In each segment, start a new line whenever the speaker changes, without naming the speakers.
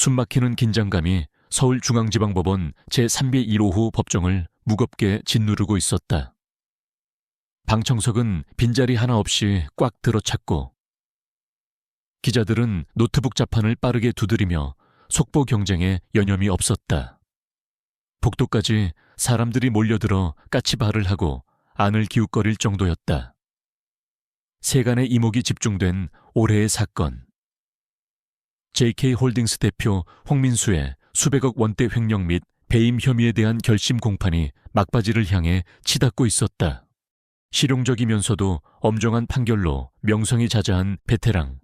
숨막히는 긴장감이 서울중앙지방법원 제301호호 법정을 무겁게 짓누르고 있었다. 방청석은 빈자리 하나 없이 꽉 들어찼고 기자들은 노트북 자판을 빠르게 두드리며 속보 경쟁에 여념이 없었다. 복도까지 사람들이 몰려들어 까치발을 하고 안을 기웃거릴 정도였다. 세간의 이목이 집중된 올해의 사건. JK홀딩스 대표 홍민수의 수백억 원대 횡령 및 배임 혐의에 대한 결심 공판이 막바지를 향해 치닫고 있었다. 실용적이면서도 엄정한 판결로 명성이 자자한 베테랑.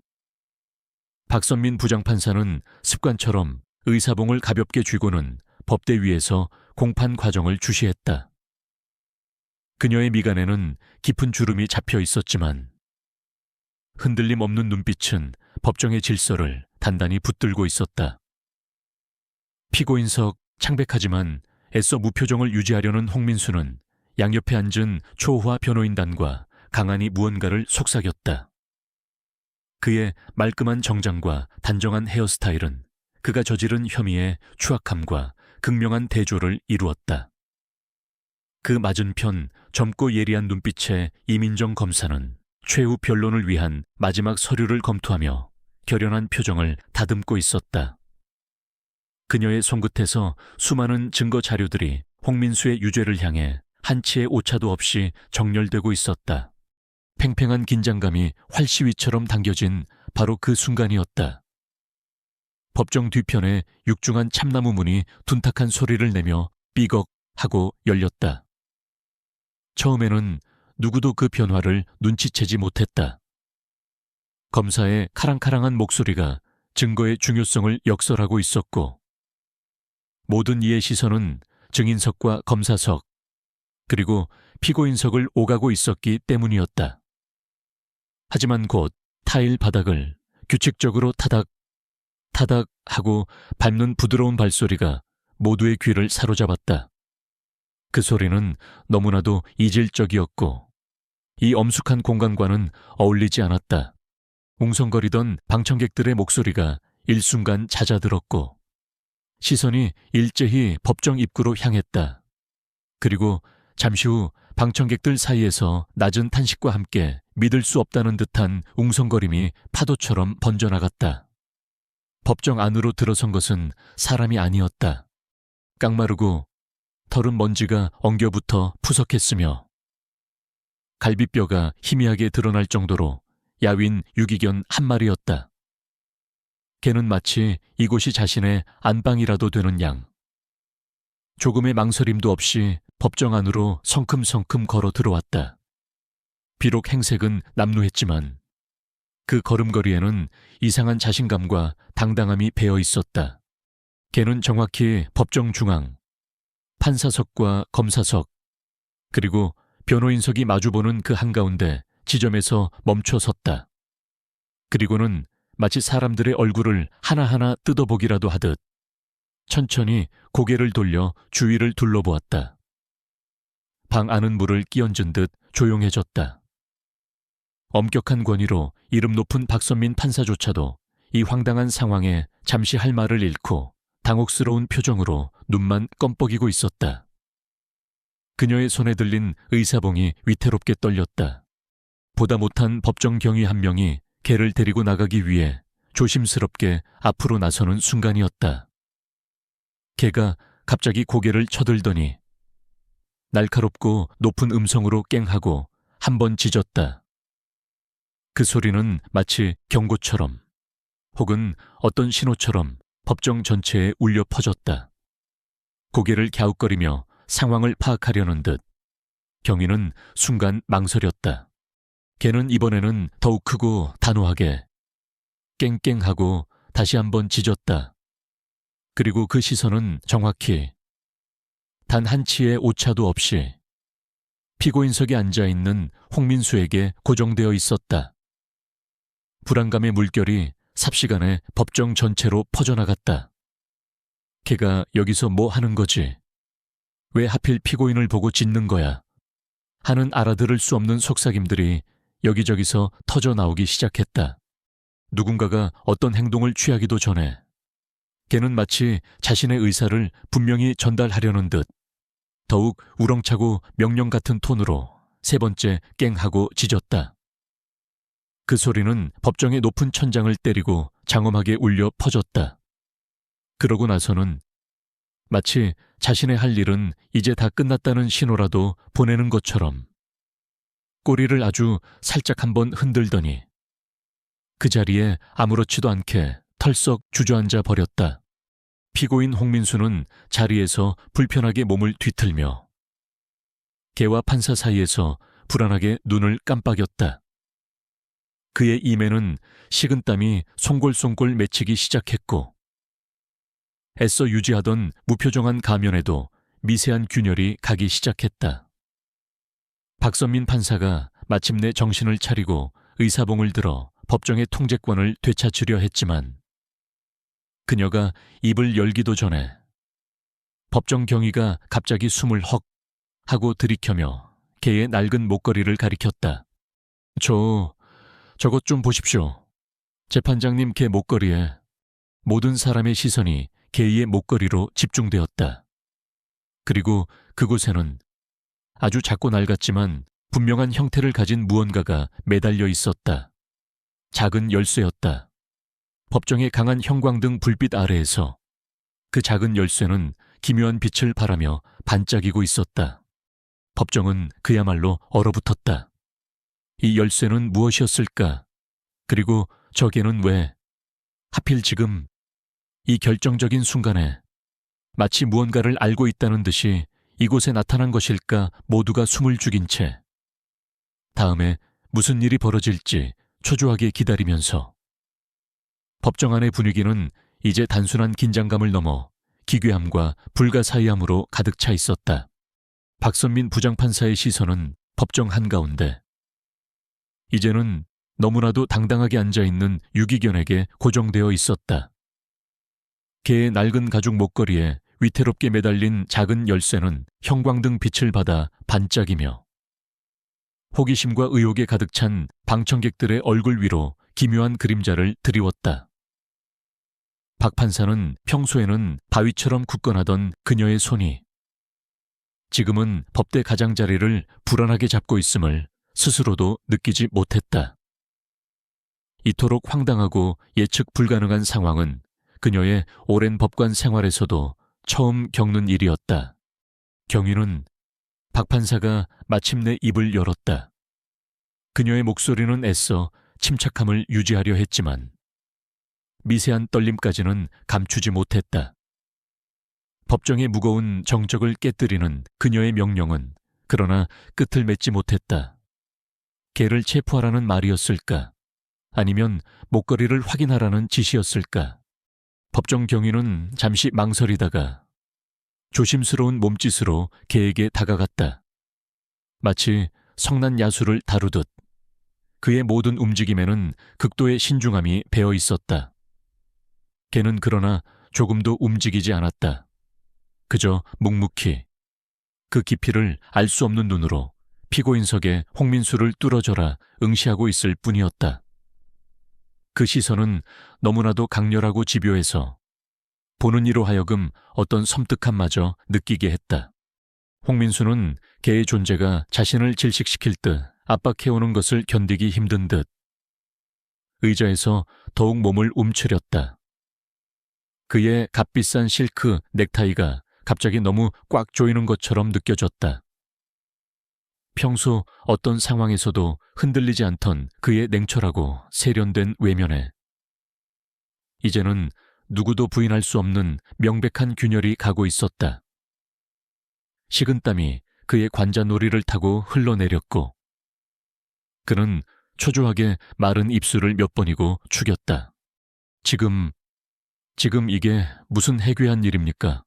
박선민 부장판사는 습관처럼 의사봉을 가볍게 쥐고는 법대 위에서 공판 과정을 주시했다. 그녀의 미간에는 깊은 주름이 잡혀 있었지만 흔들림 없는 눈빛은 법정의 질서를 단단히 붙들고 있었다. 피고인석 창백하지만 애써 무표정을 유지하려는 홍민수는 양옆에 앉은 초호화 변호인단과 강한이 무언가를 속삭였다. 그의 말끔한 정장과 단정한 헤어스타일은 그가 저지른 혐의의 추악함과 극명한 대조를 이루었다. 그 맞은편 젊고 예리한 눈빛의 이민정 검사는 최후 변론을 위한 마지막 서류를 검토하며 결연한 표정을 다듬고 있었다. 그녀의 손끝에서 수많은 증거 자료들이 홍민수의 유죄를 향해 한치의 오차도 없이 정렬되고 있었다. 팽팽한 긴장감이 활시위처럼 당겨진 바로 그 순간이었다. 법정 뒤편에 육중한 참나무 문이 둔탁한 소리를 내며 삐걱 하고 열렸다. 처음에는 누구도 그 변화를 눈치채지 못했다. 검사의 카랑카랑한 목소리가 증거의 중요성을 역설하고 있었고 모든 이의 시선은 증인석과 검사석 그리고 피고인석을 오가고 있었기 때문이었다. 하지만 곧 타일 바닥을 규칙적으로 타닥 타닥 하고 밟는 부드러운 발소리가 모두의 귀를 사로잡았다. 그 소리는 너무나도 이질적이었고 이 엄숙한 공간과는 어울리지 않았다. 웅성거리던 방청객들의 목소리가 일순간 잦아들었고 시선이 일제히 법정 입구로 향했다. 그리고 잠시 후 방청객들 사이에서 낮은 탄식과 함께 믿을 수 없다는 듯한 웅성거림이 파도처럼 번져나갔다. 법정 안으로 들어선 것은 사람이 아니었다. 깡마르고 털은 먼지가 엉겨붙어 푸석했으며 갈비뼈가 희미하게 드러날 정도로 야윈 유기견 한 마리였다. 걔는 마치 이곳이 자신의 안방이라도 되는 양. 조금의 망설임도 없이 법정 안으로 성큼성큼 걸어 들어왔다. 비록 행색은 남루했지만 그 걸음걸이에는 이상한 자신감과 당당함이 배어 있었다. 걔는 정확히 법정 중앙, 판사석과 검사석, 그리고 변호인석이 마주보는 그 한가운데 지점에서 멈춰 섰다. 그리고는 마치 사람들의 얼굴을 하나하나 뜯어보기라도 하듯 천천히 고개를 돌려 주위를 둘러보았다. 방 안은 물을 끼얹은 듯 조용해졌다. 엄격한 권위로 이름 높은 박선민 판사조차도 이 황당한 상황에 잠시 할 말을 잃고 당혹스러운 표정으로 눈만 껌뻑이고 있었다. 그녀의 손에 들린 의사봉이 위태롭게 떨렸다. 보다 못한 법정 경위 한 명이 걔를 데리고 나가기 위해 조심스럽게 앞으로 나서는 순간이었다. 걔가 갑자기 고개를 쳐들더니 날카롭고 높은 음성으로 깽하고 한 번 짖었다. 그 소리는 마치 경고처럼 혹은 어떤 신호처럼 법정 전체에 울려 퍼졌다. 고개를 갸웃거리며 상황을 파악하려는 듯 경위는 순간 망설였다. 걔는 이번에는 더욱 크고 단호하게 깽깽하고 다시 한번 짖었다. 그리고 그 시선은 정확히 단 한치의 오차도 없이 피고인석에 앉아있는 홍민수에게 고정되어 있었다. 불안감의 물결이 삽시간에 법정 전체로 퍼져나갔다. 걔가 여기서 뭐 하는 거지? 왜 하필 피고인을 보고 짖는 거야? 하는 알아들을 수 없는 속삭임들이 여기저기서 터져 나오기 시작했다. 누군가가 어떤 행동을 취하기도 전에 걔는 마치 자신의 의사를 분명히 전달하려는 듯 더욱 우렁차고 명령 같은 톤으로 세 번째 깽하고 짖었다. 그 소리는 법정의 높은 천장을 때리고 장엄하게 울려 퍼졌다. 그러고 나서는 마치 자신의 할 일은 이제 다 끝났다는 신호라도 보내는 것처럼 꼬리를 아주 살짝 한번 흔들더니 그 자리에 아무렇지도 않게 털썩 주저앉아 버렸다. 피고인 홍민수는 자리에서 불편하게 몸을 뒤틀며 걔와 판사 사이에서 불안하게 눈을 깜빡였다. 그의 이매는 식은땀이 송골송골 맺히기 시작했고 애써 유지하던 무표정한 가면에도 미세한 균열이 가기 시작했다. 박선민 판사가 마침내 정신을 차리고 의사봉을 들어 법정의 통제권을 되찾으려 했지만 그녀가 입을 열기도 전에 법정 경위가 갑자기 숨을 헉 하고 들이켜며 걔의 낡은 목걸이를 가리켰다. 저것 좀 보십시오. 재판장님 걔 목걸이에 모든 사람의 시선이 걔의 목걸이로 집중되었다. 그리고 그곳에는 아주 작고 낡았지만 분명한 형태를 가진 무언가가 매달려 있었다. 작은 열쇠였다. 법정의 강한 형광등 불빛 아래에서 그 작은 열쇠는 기묘한 빛을 발하며 반짝이고 있었다. 법정은 그야말로 얼어붙었다. 이 열쇠는 무엇이었을까? 그리고 저게는 왜? 하필 지금 이 결정적인 순간에 마치 무언가를 알고 있다는 듯이 이곳에 나타난 것일까? 모두가 숨을 죽인 채 다음에 무슨 일이 벌어질지 초조하게 기다리면서 법정 안의 분위기는 이제 단순한 긴장감을 넘어 기괴함과 불가사의함으로 가득 차 있었다. 박선민 부장판사의 시선은 법정 한가운데 이제는 너무나도 당당하게 앉아있는 유기견에게 고정되어 있었다. 걔의 낡은 가죽 목걸이에 위태롭게 매달린 작은 열쇠는 형광등 빛을 받아 반짝이며 호기심과 의혹에 가득 찬 방청객들의 얼굴 위로 기묘한 그림자를 드리웠다. 박 판사는 평소에는 바위처럼 굳건하던 그녀의 손이 지금은 법대 가장자리를 불안하게 잡고 있음을 스스로도 느끼지 못했다. 이토록 황당하고 예측 불가능한 상황은 그녀의 오랜 법관 생활에서도 처음 겪는 일이었다. 경위는 박 판사가 마침내 입을 열었다. 그녀의 목소리는 애써 침착함을 유지하려 했지만 미세한 떨림까지는 감추지 못했다. 법정의 무거운 정적을 깨뜨리는 그녀의 명령은 그러나 끝을 맺지 못했다. 걔를 체포하라는 말이었을까? 아니면 목걸이를 확인하라는 지시였을까? 법정 경위는 잠시 망설이다가 조심스러운 몸짓으로 걔에게 다가갔다. 마치 성난 야수를 다루듯 그의 모든 움직임에는 극도의 신중함이 배어 있었다. 걔는 그러나 조금도 움직이지 않았다. 그저 묵묵히 그 깊이를 알 수 없는 눈으로 피고인석에 홍민수를 뚫어져라 응시하고 있을 뿐이었다. 그 시선은 너무나도 강렬하고 집요해서 보는 이로 하여금 어떤 섬뜩함마저 느끼게 했다. 홍민수는 걔의 존재가 자신을 질식시킬 듯 압박해오는 것을 견디기 힘든 듯 의자에서 더욱 몸을 움츠렸다. 그의 값비싼 실크 넥타이가 갑자기 너무 꽉 조이는 것처럼 느껴졌다. 평소 어떤 상황에서도 흔들리지 않던 그의 냉철하고 세련된 외면에 이제는 누구도 부인할 수 없는 명백한 균열이 가고 있었다. 식은땀이 그의 관자놀이를 타고 흘러내렸고 그는 초조하게 마른 입술을 몇 번이고 축였다. 지금 이게 무슨 해괴한 일입니까?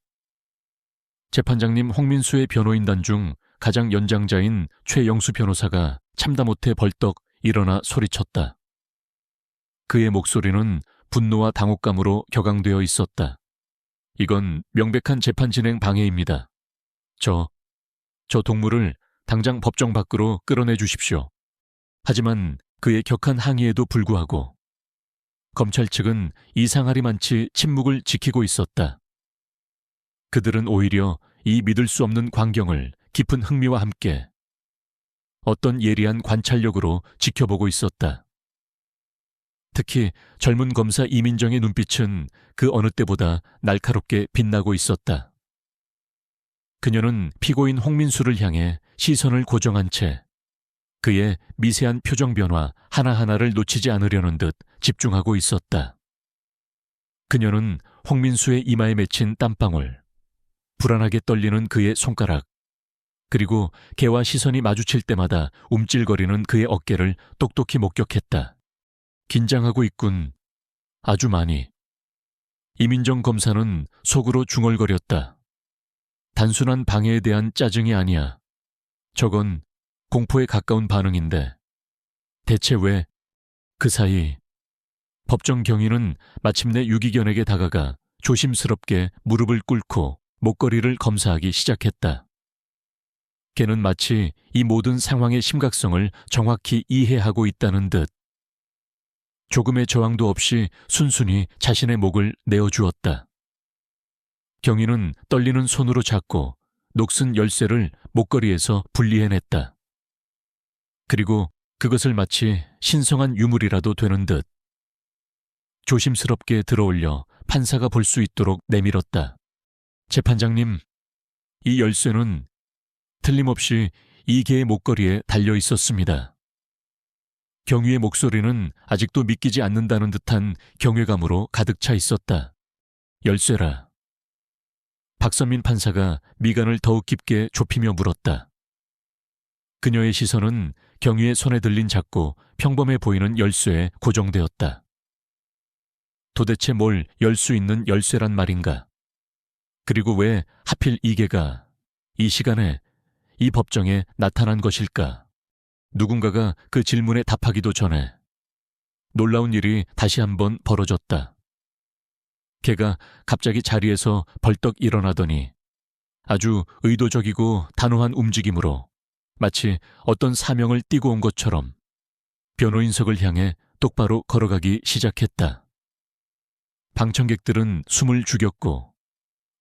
재판장님 홍민수의 변호인단 중 가장 연장자인 최영수 변호사가 참다 못해 벌떡 일어나 소리쳤다. 그의 목소리는 분노와 당혹감으로 격앙되어 있었다. 이건 명백한 재판 진행 방해입니다. 저 동물을 당장 법정 밖으로 끌어내 주십시오. 하지만 그의 격한 항의에도 불구하고 검찰 측은 이상하리만치 침묵을 지키고 있었다. 그들은 오히려 이 믿을 수 없는 광경을 깊은 흥미와 함께 어떤 예리한 관찰력으로 지켜보고 있었다. 특히 젊은 검사 이민정의 눈빛은 그 어느 때보다 날카롭게 빛나고 있었다. 그녀는 피고인 홍민수를 향해 시선을 고정한 채 그의 미세한 표정 변화 하나하나를 놓치지 않으려는 듯 집중하고 있었다. 그녀는 홍민수의 이마에 맺힌 땀방울, 불안하게 떨리는 그의 손가락, 그리고 걔와 시선이 마주칠 때마다 움찔거리는 그의 어깨를 똑똑히 목격했다. 긴장하고 있군. 아주 많이. 이민정 검사는 속으로 중얼거렸다. 단순한 방해에 대한 짜증이 아니야. 저건 공포에 가까운 반응인데 대체 왜 그 사이 법정 경위는 마침내 유기견에게 다가가 조심스럽게 무릎을 꿇고 목걸이를 검사하기 시작했다. 걔는 마치 이 모든 상황의 심각성을 정확히 이해하고 있다는 듯 조금의 저항도 없이 순순히 자신의 목을 내어주었다. 경위는 떨리는 손으로 잡고 녹슨 열쇠를 목걸이에서 분리해냈다. 그리고 그것을 마치 신성한 유물이라도 되는 듯 조심스럽게 들어올려 판사가 볼 수 있도록 내밀었다. 재판장님, 이 열쇠는 틀림없이 이 개의 목걸이에 달려 있었습니다. 경위의 목소리는 아직도 믿기지 않는다는 듯한 경외감으로 가득 차 있었다. 열쇠라. 박선민 판사가 미간을 더욱 깊게 좁히며 물었다. 그녀의 시선은 경위의 손에 들린 작고 평범해 보이는 열쇠에 고정되었다. 도대체 뭘 열 수 있는 열쇠란 말인가? 그리고 왜 하필 이 개가 이 시간에 이 법정에 나타난 것일까? 누군가가 그 질문에 답하기도 전에 놀라운 일이 다시 한번 벌어졌다. 걔가 갑자기 자리에서 벌떡 일어나더니 아주 의도적이고 단호한 움직임으로 마치 어떤 사명을 띠고 온 것처럼 변호인석을 향해 똑바로 걸어가기 시작했다. 방청객들은 숨을 죽였고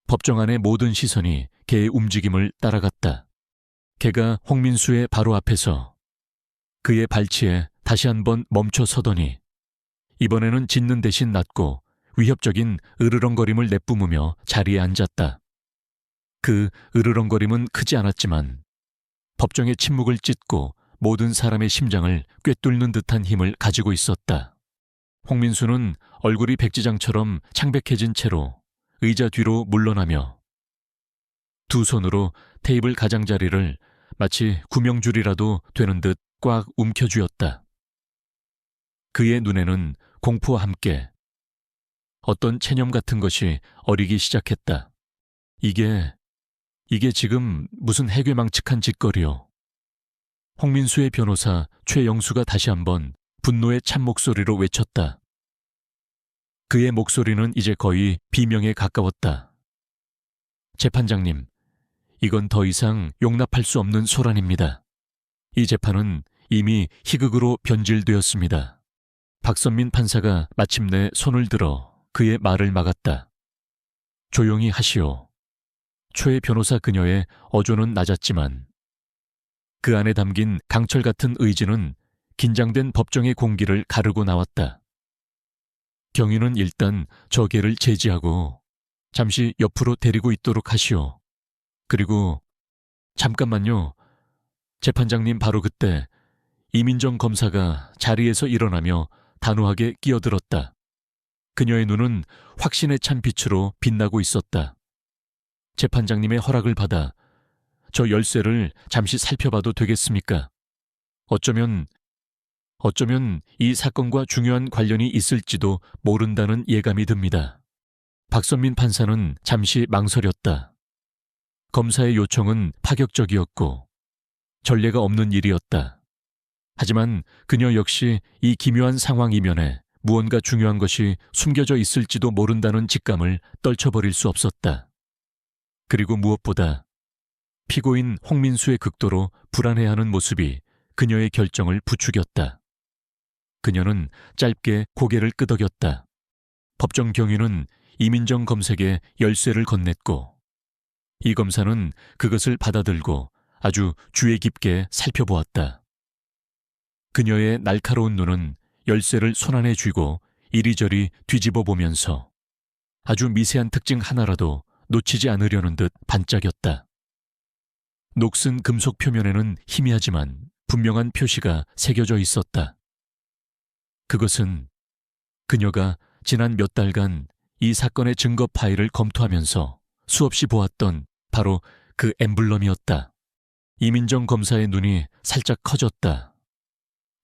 법정 안의 모든 시선이 걔의 움직임을 따라갔다. 걔가 홍민수의 바로 앞에서 그의 발치에 다시 한번 멈춰 서더니 이번에는 짖는 대신 낮고 위협적인 으르렁거림을 내뿜으며 자리에 앉았다. 그 으르렁거림은 크지 않았지만 법정의 침묵을 찢고 모든 사람의 심장을 꿰뚫는 듯한 힘을 가지고 있었다. 홍민수는 얼굴이 백지장처럼 창백해진 채로 의자 뒤로 물러나며 두 손으로 테이블 가장자리를 마치 구명줄이라도 되는 듯 꽉 움켜쥐었다. 그의 눈에는 공포와 함께 어떤 체념 같은 것이 어리기 시작했다. 이게 지금 무슨 해괴망측한 짓거리요. 홍민수의 변호사 최영수가 다시 한번 분노의 찬 목소리로 외쳤다. 그의 목소리는 이제 거의 비명에 가까웠다. 재판장님, 이건 더 이상 용납할 수 없는 소란입니다. 이 재판은 이미 희극으로 변질되었습니다. 박선민 판사가 마침내 손을 들어 그의 말을 막았다. 조용히 하시오. 최 변호사 그녀의 어조는 낮았지만 그 안에 담긴 강철 같은 의지는 긴장된 법정의 공기를 가르고 나왔다. 경위는 일단 저 개를 제지하고 잠시 옆으로 데리고 있도록 하시오. 그리고 잠깐만요. 재판장님 바로 그때 이민정 검사가 자리에서 일어나며 단호하게 끼어들었다. 그녀의 눈은 확신에 찬 빛으로 빛나고 있었다. 재판장님의 허락을 받아 저 열쇠를 잠시 살펴봐도 되겠습니까? 어쩌면 이 사건과 중요한 관련이 있을지도 모른다는 예감이 듭니다. 박선민 판사는 잠시 망설였다. 검사의 요청은 파격적이었고 전례가 없는 일이었다. 하지만 그녀 역시 이 기묘한 상황 이면에 무언가 중요한 것이 숨겨져 있을지도 모른다는 직감을 떨쳐버릴 수 없었다. 그리고 무엇보다 피고인 홍민수의 극도로 불안해하는 모습이 그녀의 결정을 부추겼다. 그녀는 짧게 고개를 끄덕였다. 법정 경위는 이민정 검색에 열쇠를 건넸고 이 검사는 그것을 받아들고 아주 주의 깊게 살펴보았다. 그녀의 날카로운 눈은 열쇠를 손안에 쥐고 이리저리 뒤집어 보면서 아주 미세한 특징 하나라도 놓치지 않으려는 듯 반짝였다. 녹슨 금속 표면에는 희미하지만 분명한 표시가 새겨져 있었다. 그것은 그녀가 지난 몇 달간 이 사건의 증거 파일을 검토하면서 수없이 보았던 바로 그 엠블럼이었다. 이민정 검사의 눈이 살짝 커졌다.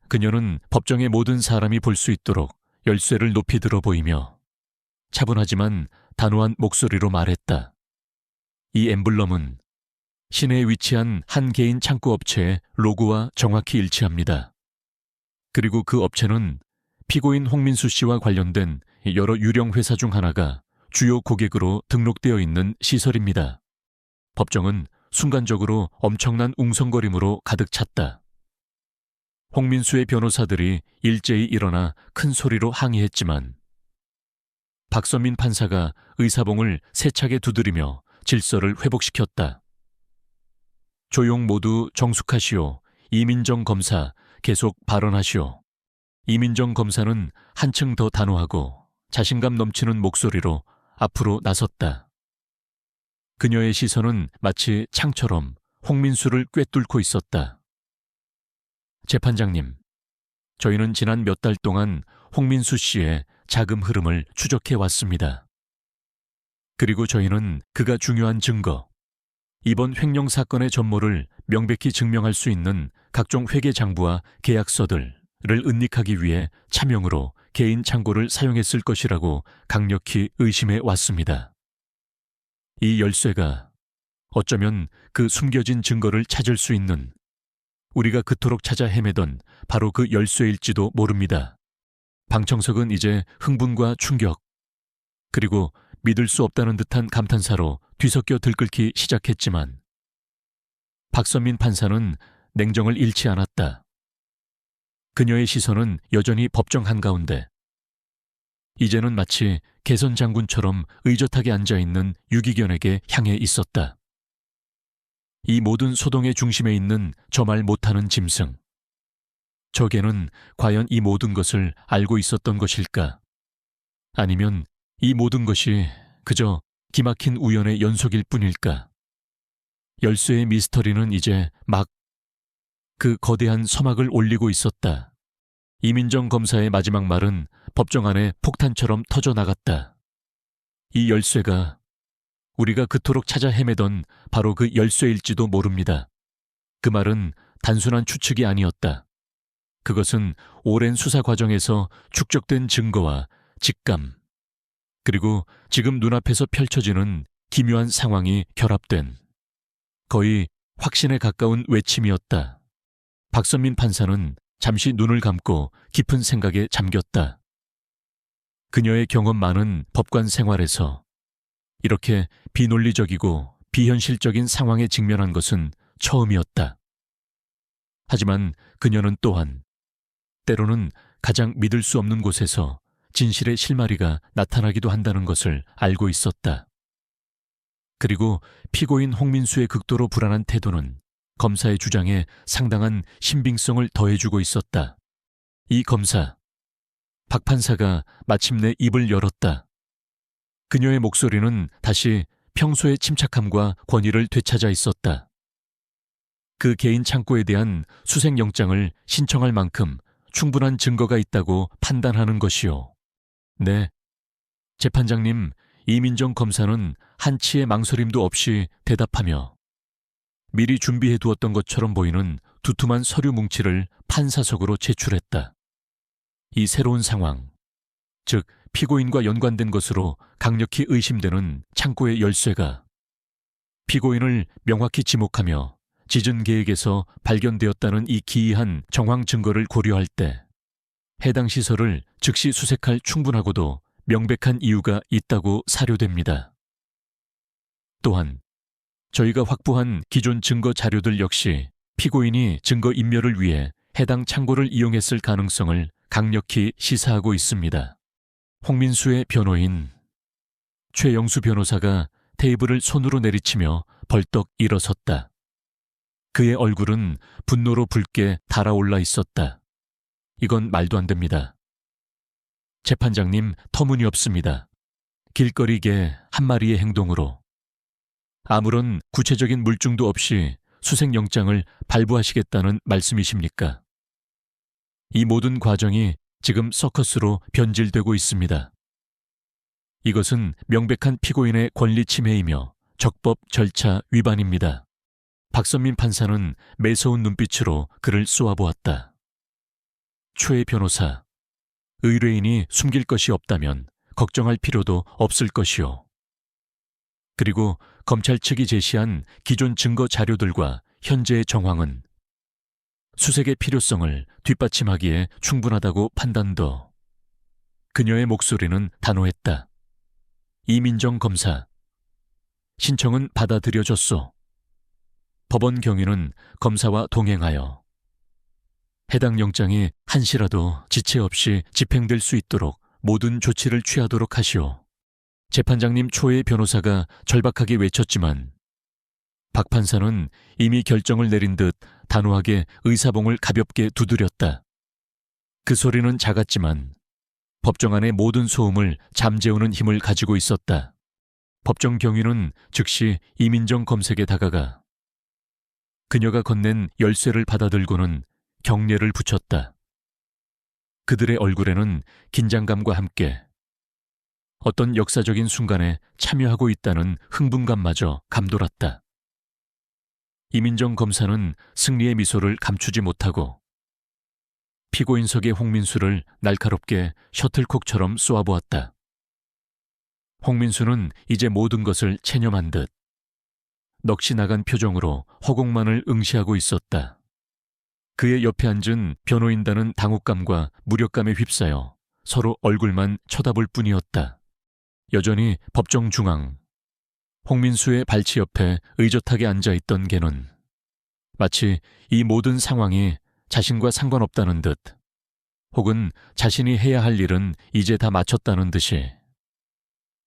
그녀는 법정의 모든 사람이 볼 수 있도록 열쇠를 높이 들어 보이며 차분하지만 단호한 목소리로 말했다. 이 엠블럼은 시내에 위치한 한 개인 창고 업체의 로고와 정확히 일치합니다. 그리고 그 업체는 피고인 홍민수 씨와 관련된 여러 유령 회사 중 하나가 주요 고객으로 등록되어 있는 시설입니다. 법정은 순간적으로 엄청난 웅성거림으로 가득 찼다. 홍민수의 변호사들이 일제히 일어나 큰 소리로 항의했지만 박선민 판사가 의사봉을 세차게 두드리며 질서를 회복시켰다. 조용 모두 정숙하시오. 이민정 검사 계속 발언하시오. 이민정 검사는 한층 더 단호하고 자신감 넘치는 목소리로 앞으로 나섰다. 그녀의 시선은 마치 창처럼 홍민수를 꿰뚫고 있었다. 재판장님, 저희는 지난 몇 달 동안 홍민수 씨의 자금 흐름을 추적해 왔습니다. 그리고 저희는 그가 중요한 증거, 이번 횡령 사건의 전모를 명백히 증명할 수 있는 각종 회계장부와 계약서들을 은닉하기 위해 차명으로 개인 창고를 사용했을 것이라고 강력히 의심해 왔습니다. 이 열쇠가 어쩌면 그 숨겨진 증거를 찾을 수 있는 우리가 그토록 찾아 헤매던 바로 그 열쇠일지도 모릅니다. 방청석은 이제 흥분과 충격, 그리고 믿을 수 없다는 듯한 감탄사로 뒤섞여 들끓기 시작했지만 박선민 판사는 냉정을 잃지 않았다. 그녀의 시선은 여전히 법정 한가운데 이제는 마치 개선 장군처럼 의젓하게 앉아있는 유기견에게 향해 있었다. 이 모든 소동의 중심에 있는 저 말 못하는 짐승. 저 개는 과연 이 모든 것을 알고 있었던 것일까? 아니면 이 모든 것이 그저 기막힌 우연의 연속일 뿐일까? 열쇠의 미스터리는 이제 막 그 거대한 서막을 올리고 있었다. 이민정 검사의 마지막 말은 법정 안에 폭탄처럼 터져나갔다. 이 열쇠가 우리가 그토록 찾아 헤매던 바로 그 열쇠일지도 모릅니다. 그 말은 단순한 추측이 아니었다. 그것은 오랜 수사 과정에서 축적된 증거와 직감, 그리고 지금 눈앞에서 펼쳐지는 기묘한 상황이 결합된 거의 확신에 가까운 외침이었다. 박선민 판사는 잠시 눈을 감고 깊은 생각에 잠겼다. 그녀의 경험 많은 법관 생활에서 이렇게 비논리적이고 비현실적인 상황에 직면한 것은 처음이었다. 하지만 그녀는 또한 때로는 가장 믿을 수 없는 곳에서 진실의 실마리가 나타나기도 한다는 것을 알고 있었다. 그리고 피고인 홍민수의 극도로 불안한 태도는 검사의 주장에 상당한 신빙성을 더해주고 있었다. 이 검사, 박 판사가 마침내 입을 열었다. 그녀의 목소리는 다시 평소의 침착함과 권위를 되찾아 있었다. 그 개인 창고에 대한 수색영장을 신청할 만큼 충분한 증거가 있다고 판단하는 것이요. 네, 재판장님, 이민정 검사는 한치의 망설임도 없이 대답하며 미리 준비해 두었던 것처럼 보이는 두툼한 서류 뭉치를 판사석으로 제출했다. 이 새로운 상황, 즉 피고인과 연관된 것으로 강력히 의심되는 창고의 열쇠가 피고인을 명확히 지목하며 짖은 계획에서 발견되었다는 이 기이한 정황 증거를 고려할 때 해당 시설을 즉시 수색할 충분하고도 명백한 이유가 있다고 사료됩니다. 또한 저희가 확보한 기존 증거 자료들 역시 피고인이 증거 인멸을 위해 해당 창고를 이용했을 가능성을 강력히 시사하고 있습니다. 홍민수의 변호인 최영수 변호사가 테이블을 손으로 내리치며 벌떡 일어섰다. 그의 얼굴은 분노로 붉게 달아올라 있었다. 이건 말도 안 됩니다. 재판장님, 터무니없습니다. 길거리 개 한 마리의 행동으로 아무런 구체적인 물증도 없이 수색영장을 발부하시겠다는 말씀이십니까? 이 모든 과정이 지금 서커스로 변질되고 있습니다. 이것은 명백한 피고인의 권리 침해이며 적법 절차 위반입니다. 박선민 판사는 매서운 눈빛으로 그를 쏘아보았다. 최 변호사, 의뢰인이 숨길 것이 없다면 걱정할 필요도 없을 것이오. 그리고 검찰 측이 제시한 기존 증거 자료들과 현재의 정황은 수색의 필요성을 뒷받침하기에 충분하다고 판단도. 그녀의 목소리는 단호했다. 이민정 검사, 신청은 받아들여졌소. 법원 경위는 검사와 동행하여 해당 영장이 한시라도 지체 없이 집행될 수 있도록 모든 조치를 취하도록 하시오. 재판장님 초의 변호사가 절박하게 외쳤지만 박 판사는 이미 결정을 내린 듯 단호하게 의사봉을 가볍게 두드렸다. 그 소리는 작았지만 법정 안의 모든 소음을 잠재우는 힘을 가지고 있었다. 법정 경위는 즉시 이민정 검색에 다가가 그녀가 건넨 열쇠를 받아들고는 경례를 붙였다. 그들의 얼굴에는 긴장감과 함께 어떤 역사적인 순간에 참여하고 있다는 흥분감마저 감돌았다. 이민정 검사는 승리의 미소를 감추지 못하고 피고인석의 홍민수를 날카롭게 셔틀콕처럼 쏘아보았다. 홍민수는 이제 모든 것을 체념한 듯 넋이 나간 표정으로 허공만을 응시하고 있었다. 그의 옆에 앉은 변호인단은 당혹감과 무력감에 휩싸여 서로 얼굴만 쳐다볼 뿐이었다. 여전히 법정 중앙, 홍민수의 발치 옆에 의젓하게 앉아있던 걔는 마치 이 모든 상황이 자신과 상관없다는 듯, 혹은 자신이 해야 할 일은 이제 다 마쳤다는 듯이,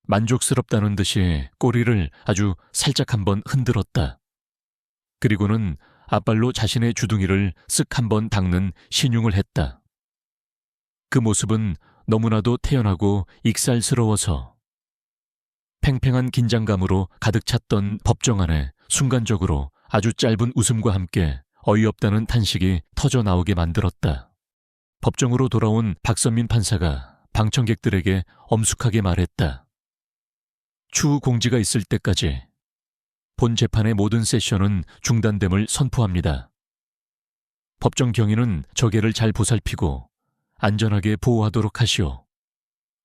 만족스럽다는 듯이 꼬리를 아주 살짝 한번 흔들었다. 그리고는 앞발로 자신의 주둥이를 쓱 한번 닦는 신용을 했다. 그 모습은 너무나도 태연하고 익살스러워서 팽팽한 긴장감으로 가득 찼던 법정 안에 순간적으로 아주 짧은 웃음과 함께 어이없다는 탄식이 터져 나오게 만들었다. 법정으로 돌아온 박선민 판사가 방청객들에게 엄숙하게 말했다. 추후 공지가 있을 때까지 본 재판의 모든 세션은 중단됨을 선포합니다. 법정 경위는 저개를 잘 보살피고 안전하게 보호하도록 하시오.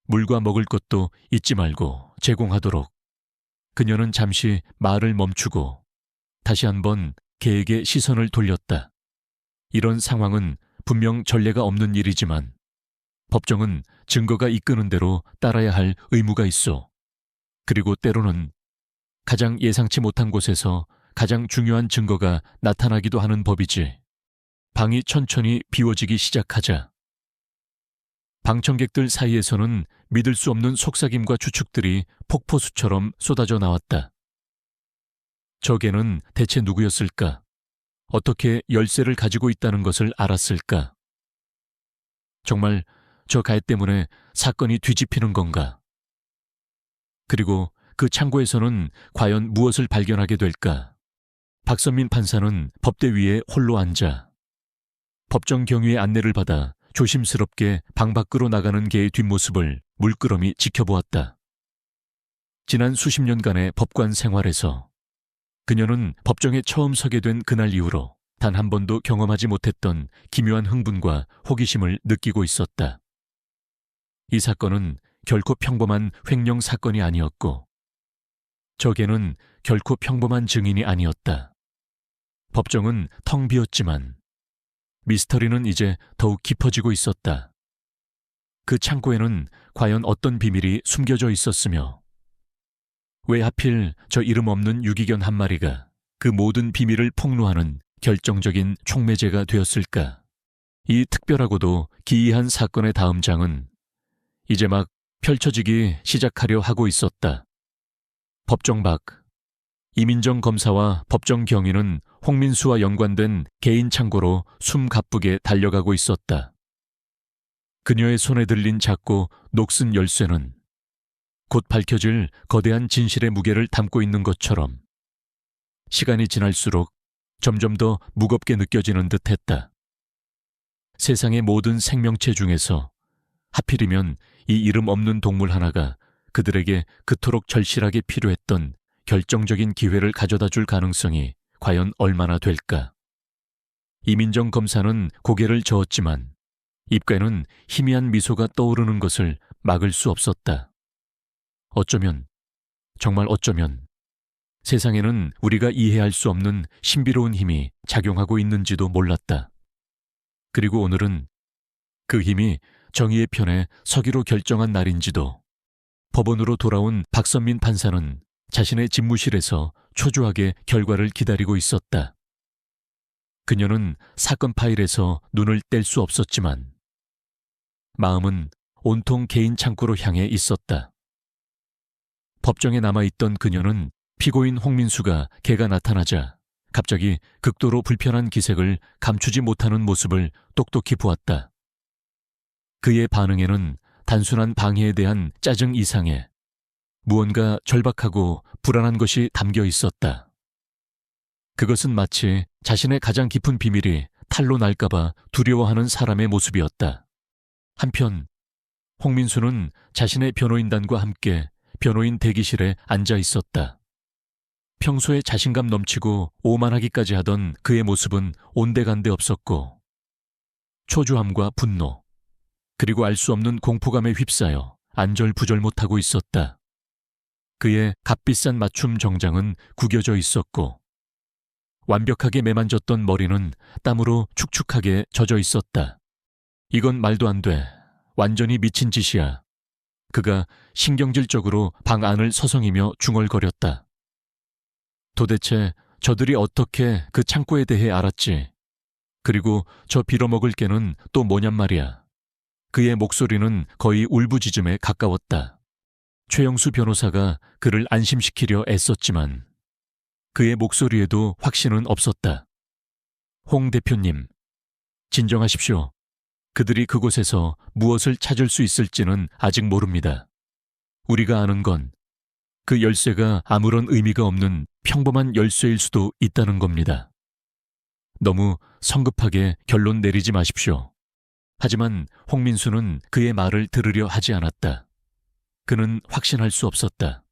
물과 먹을 것도 잊지 말고 제공하도록. 그녀는 잠시 말을 멈추고 다시 한번 개에게 시선을 돌렸다. 이런 상황은 분명 전례가 없는 일이지만 법정은 증거가 이끄는 대로 따라야 할 의무가 있어. 그리고 때로는 가장 예상치 못한 곳에서 가장 중요한 증거가 나타나기도 하는 법이지. 방이 천천히 비워지기 시작하자 방청객들 사이에서는 믿을 수 없는 속삭임과 추측들이 폭포수처럼 쏟아져 나왔다. 저 개는 대체 누구였을까? 어떻게 열쇠를 가지고 있다는 것을 알았을까? 정말 저 개 때문에 사건이 뒤집히는 건가? 그리고 그 창고에서는 과연 무엇을 발견하게 될까? 박선민 판사는 법대 위에 홀로 앉아 법정 경위의 안내를 받아 조심스럽게 방 밖으로 나가는 개의 뒷모습을 물끄러미 지켜보았다. 지난 수십 년간의 법관 생활에서 그녀는 법정에 처음 서게 된 그날 이후로 단 한 번도 경험하지 못했던 기묘한 흥분과 호기심을 느끼고 있었다. 이 사건은 결코 평범한 횡령 사건이 아니었고 저 개는 결코 평범한 증인이 아니었다. 법정은 텅 비었지만 미스터리는 이제 더욱 깊어지고 있었다. 그 창고에는 과연 어떤 비밀이 숨겨져 있었으며 왜 하필 저 이름 없는 유기견 한 마리가 그 모든 비밀을 폭로하는 결정적인 촉매제가 되었을까? 이 특별하고도 기이한 사건의 다음 장은 이제 막 펼쳐지기 시작하려 하고 있었다. 법정 밖. 이민정 검사와 법정 경위는 홍민수와 연관된 개인 창고로 숨가쁘게 달려가고 있었다. 그녀의 손에 들린 작고 녹슨 열쇠는 곧 밝혀질 거대한 진실의 무게를 담고 있는 것처럼 시간이 지날수록 점점 더 무겁게 느껴지는 듯했다. 세상의 모든 생명체 중에서 하필이면 이 이름 없는 동물 하나가 그들에게 그토록 절실하게 필요했던 결정적인 기회를 가져다 줄 가능성이 과연 얼마나 될까? 이민정 검사는 고개를 저었지만 입가에는 희미한 미소가 떠오르는 것을 막을 수 없었다. 어쩌면, 정말 어쩌면 세상에는 우리가 이해할 수 없는 신비로운 힘이 작용하고 있는지도 몰랐다. 그리고 오늘은 그 힘이 정의의 편에 서기로 결정한 날인지도. 법원으로 돌아온 박선민 판사는 자신의 집무실에서 초조하게 결과를 기다리고 있었다. 그녀는 사건 파일에서 눈을 뗄 수 없었지만 마음은 온통 개인 창고로 향해 있었다. 법정에 남아있던 그녀는 피고인 홍민수가 개가 나타나자 갑자기 극도로 불편한 기색을 감추지 못하는 모습을 똑똑히 보았다. 그의 반응에는 단순한 방해에 대한 짜증 이상에 무언가 절박하고 불안한 것이 담겨 있었다. 그것은 마치 자신의 가장 깊은 비밀이 탄로 날까봐 두려워하는 사람의 모습이었다. 한편 홍민수는 자신의 변호인단과 함께 변호인 대기실에 앉아 있었다. 평소에 자신감 넘치고 오만하기까지 하던 그의 모습은 온데간데 없었고 초조함과 분노, 그리고 알 수 없는 공포감에 휩싸여 안절부절 못하고 있었다. 그의 값비싼 맞춤 정장은 구겨져 있었고 완벽하게 매만졌던 머리는 땀으로 축축하게 젖어 있었다. 이건 말도 안 돼. 완전히 미친 짓이야. 그가 신경질적으로 방 안을 서성이며 중얼거렸다. 도대체 저들이 어떻게 그 창고에 대해 알았지? 그리고 저 빌어먹을 개는 또 뭐냔 말이야. 그의 목소리는 거의 울부짖음에 가까웠다. 최영수 변호사가 그를 안심시키려 애썼지만 그의 목소리에도 확신은 없었다. 홍 대표님, 진정하십시오. 그들이 그곳에서 무엇을 찾을 수 있을지는 아직 모릅니다. 우리가 아는 건 그 열쇠가 아무런 의미가 없는 평범한 열쇠일 수도 있다는 겁니다. 너무 성급하게 결론 내리지 마십시오. 하지만 홍민수는 그의 말을 들으려 하지 않았다. 그는 확신할 수 없었다.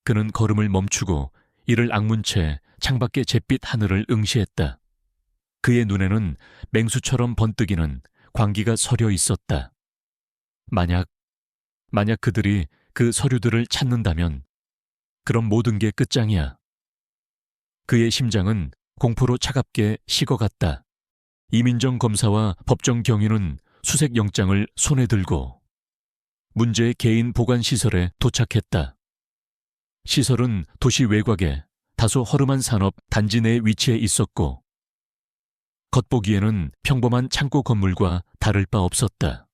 그는 걸음을 멈추고 이를 악문 채 창밖의 잿빛 하늘을 응시했다. 그의 눈에는 맹수처럼 번뜩이는 광기가 서려 있었다. 만약 그들이 그 서류들을 찾는다면 그럼 모든 게 끝장이야. 그의 심장은 공포로 차갑게 식어갔다. 이민정 검사와 법정 경위는 수색 영장을 손에 들고 문제의 개인 보관시설에 도착했다. 시설은 도시 외곽에 다소 허름한 산업 단지 내에 위치해 있었고 겉보기에는 평범한 창고 건물과 다를 바 없었다.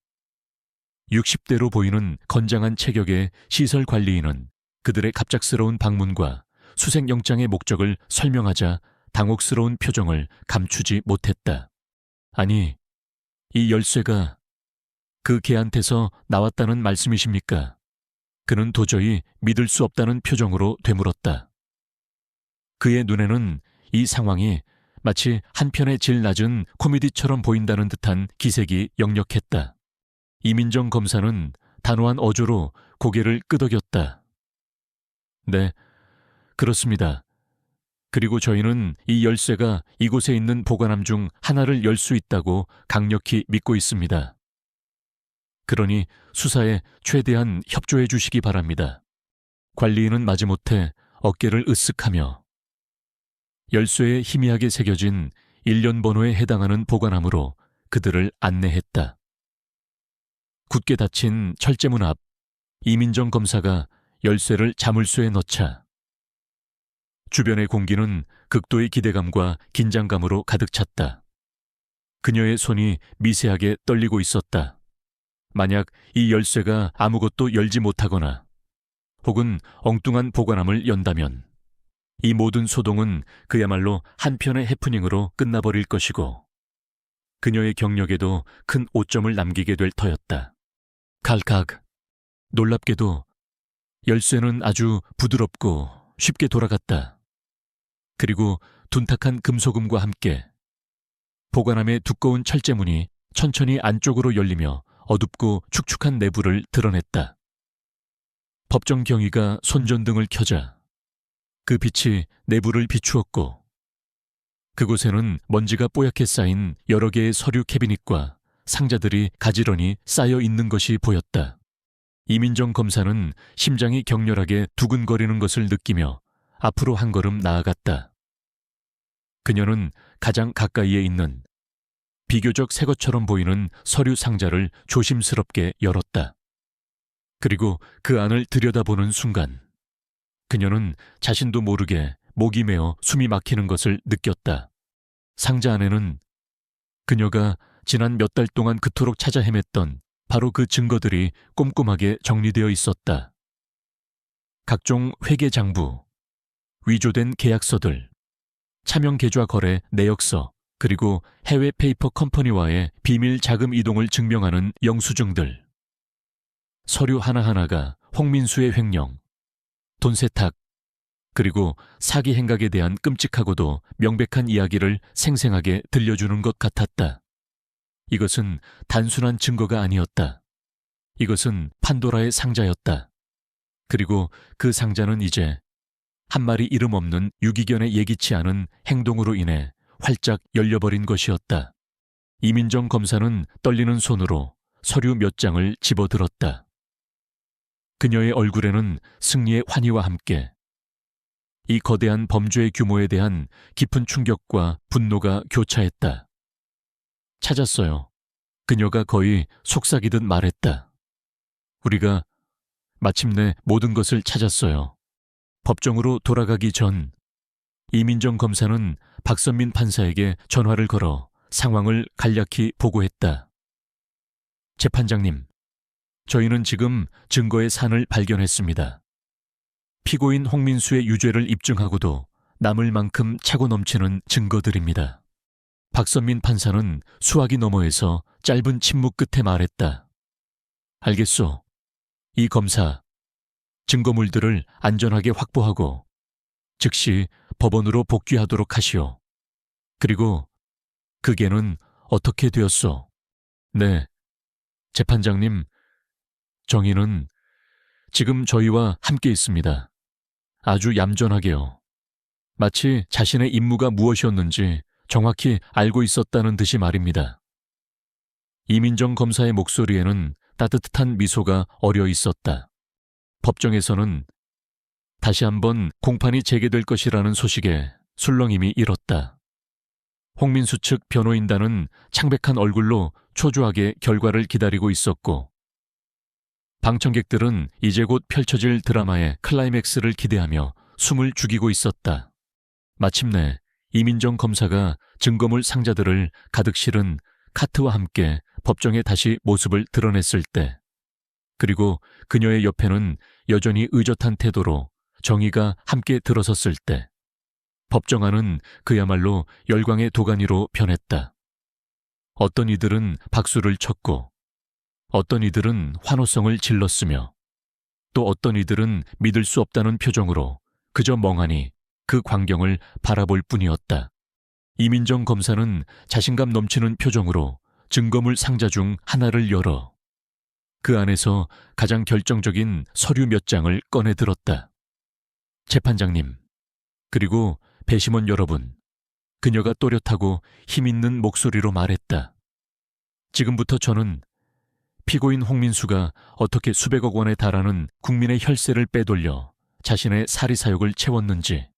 60대로 보이는 건장한 체격의 시설 관리인은 그들의 갑작스러운 방문과 수색영장의 목적을 설명하자 당혹스러운 표정을 감추지 못했다. 아니, 이 열쇠가 그 개한테서 나왔다는 말씀이십니까? 그는 도저히 믿을 수 없다는 표정으로 되물었다. 그의 눈에는 이 상황이 마치 한 편의 질 낮은 코미디처럼 보인다는 듯한 기색이 역력했다. 이민정 검사는 단호한 어조로 고개를 끄덕였다. 네, 그렇습니다. 그리고 저희는 이 열쇠가 이곳에 있는 보관함 중 하나를 열 수 있다고 강력히 믿고 있습니다. 그러니 수사에 최대한 협조해 주시기 바랍니다. 관리인은 마지못해 어깨를 으쓱하며 열쇠에 희미하게 새겨진 일련 번호에 해당하는 보관함으로 그들을 안내했다. 굳게 닫힌 철제문 앞 이민정 검사가 열쇠를 자물쇠에 넣자 주변의 공기는 극도의 기대감과 긴장감으로 가득 찼다. 그녀의 손이 미세하게 떨리고 있었다. 만약 이 열쇠가 아무것도 열지 못하거나 혹은 엉뚱한 보관함을 연다면 이 모든 소동은 그야말로 한편의 해프닝으로 끝나버릴 것이고 그녀의 경력에도 큰 오점을 남기게 될 터였다. 칼칵. 놀랍게도 열쇠는 아주 부드럽고 쉽게 돌아갔다. 그리고 둔탁한 금소금과 함께 보관함의 두꺼운 철제문이 천천히 안쪽으로 열리며 어둡고 축축한 내부를 드러냈다. 법정 경위가 손전등을 켜자 그 빛이 내부를 비추었고 그곳에는 먼지가 뽀얗게 쌓인 여러 개의 서류 캐비닛과 상자들이 가지런히 쌓여 있는 것이 보였다. 이민정 검사는 심장이 격렬하게 두근거리는 것을 느끼며 앞으로 한 걸음 나아갔다. 그녀는 가장 가까이에 있는 비교적 새 것처럼 보이는 서류 상자를 조심스럽게 열었다. 그리고 그 안을 들여다보는 순간 그녀는 자신도 모르게 목이 메어 숨이 막히는 것을 느꼈다. 상자 안에는 그녀가 지난 몇 달 동안 그토록 찾아 헤맸던 바로 그 증거들이 꼼꼼하게 정리되어 있었다. 각종 회계 장부, 위조된 계약서들, 차명 계좌 거래 내역서, 그리고 해외 페이퍼 컴퍼니와의 비밀 자금 이동을 증명하는 영수증들. 서류 하나하나가 홍민수의 횡령, 돈 세탁, 그리고 사기 행각에 대한 끔찍하고도 명백한 이야기를 생생하게 들려주는 것 같았다. 이것은 단순한 증거가 아니었다. 이것은 판도라의 상자였다. 그리고 그 상자는 이제 한 마리 이름 없는 유기견의 예기치 않은 행동으로 인해 활짝 열려버린 것이었다. 이민정 검사는 떨리는 손으로 서류 몇 장을 집어들었다. 그녀의 얼굴에는 승리의 환희와 함께 이 거대한 범죄의 규모에 대한 깊은 충격과 분노가 교차했다. 찾았어요. 그녀가 거의 속삭이듯 말했다. 우리가 마침내 모든 것을 찾았어요. 법정으로 돌아가기 전 이민정 검사는 박선민 판사에게 전화를 걸어 상황을 간략히 보고했다. 재판장님, 저희는 지금 증거의 산을 발견했습니다. 피고인 홍민수의 유죄를 입증하고도 남을 만큼 차고 넘치는 증거들입니다. 박선민 판사는 수화기 너머에서 짧은 침묵 끝에 말했다. 알겠소. 이 검사, 증거물들을 안전하게 확보하고 즉시 법원으로 복귀하도록 하시오. 그리고 그 개는 어떻게 되었소? 네, 재판장님, 정의는 지금 저희와 함께 있습니다. 아주 얌전하게요. 마치 자신의 임무가 무엇이었는지 정확히 알고 있었다는 듯이 말입니다. 이민정 검사의 목소리에는 따뜻한 미소가 어려 있었다. 법정에서는 다시 한번 공판이 재개될 것이라는 소식에 술렁임이 일었다. 홍민수 측 변호인단은 창백한 얼굴로 초조하게 결과를 기다리고 있었고 방청객들은 이제 곧 펼쳐질 드라마의 클라이맥스를 기대하며 숨을 죽이고 있었다. 마침내 이민정 검사가 증거물 상자들을 가득 실은 카트와 함께 법정에 다시 모습을 드러냈을 때, 그리고 그녀의 옆에는 여전히 의젓한 태도로 정의가 함께 들어섰을 때, 법정 안은 그야말로 열광의 도가니로 변했다. 어떤 이들은 박수를 쳤고, 어떤 이들은 환호성을 질렀으며, 또 어떤 이들은 믿을 수 없다는 표정으로 그저 멍하니 그 광경을 바라볼 뿐이었다. 이민정 검사는 자신감 넘치는 표정으로 증거물 상자 중 하나를 열어 그 안에서 가장 결정적인 서류 몇 장을 꺼내 들었다. 재판장님, 그리고 배심원 여러분, 그녀가 또렷하고 힘있는 목소리로 말했다. 지금부터 저는 피고인 홍민수가 어떻게 수백억 원에 달하는 국민의 혈세를 빼돌려 자신의 사리사욕을 채웠는지,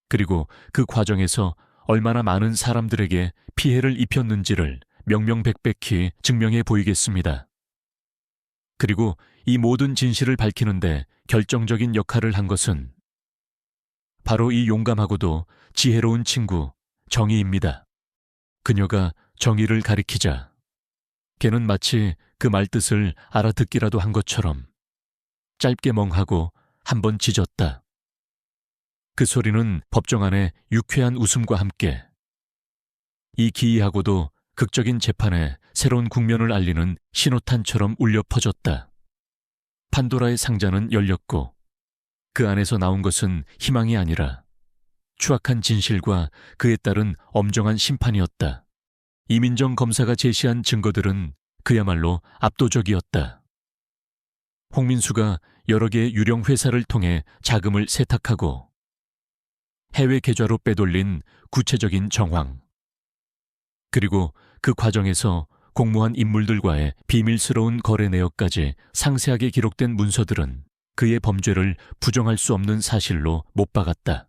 그리고 그 과정에서 얼마나 많은 사람들에게 피해를 입혔는지를 명명백백히 증명해 보이겠습니다. 그리고 이 모든 진실을 밝히는데 결정적인 역할을 한 것은 바로 이 용감하고도 지혜로운 친구 정의입니다. 그녀가 정의를 가리키자 걔는 마치 그 말뜻을 알아듣기라도 한 것처럼 짧게 멍하고 한 번 짖었다. 그 소리는 법정 안에 유쾌한 웃음과 함께 이 기이하고도 극적인 재판에 새로운 국면을 알리는 신호탄처럼 울려 퍼졌다. 판도라의 상자는 열렸고 그 안에서 나온 것은 희망이 아니라 추악한 진실과 그에 따른 엄정한 심판이었다. 이민정 검사가 제시한 증거들은 그야말로 압도적이었다. 홍민수가 여러 개의 유령 회사를 통해 자금을 세탁하고 해외 계좌로 빼돌린 구체적인 정황, 그리고 그 과정에서 공모한 인물들과의 비밀스러운 거래 내역까지 상세하게 기록된 문서들은 그의 범죄를 부정할 수 없는 사실로 못 박았다.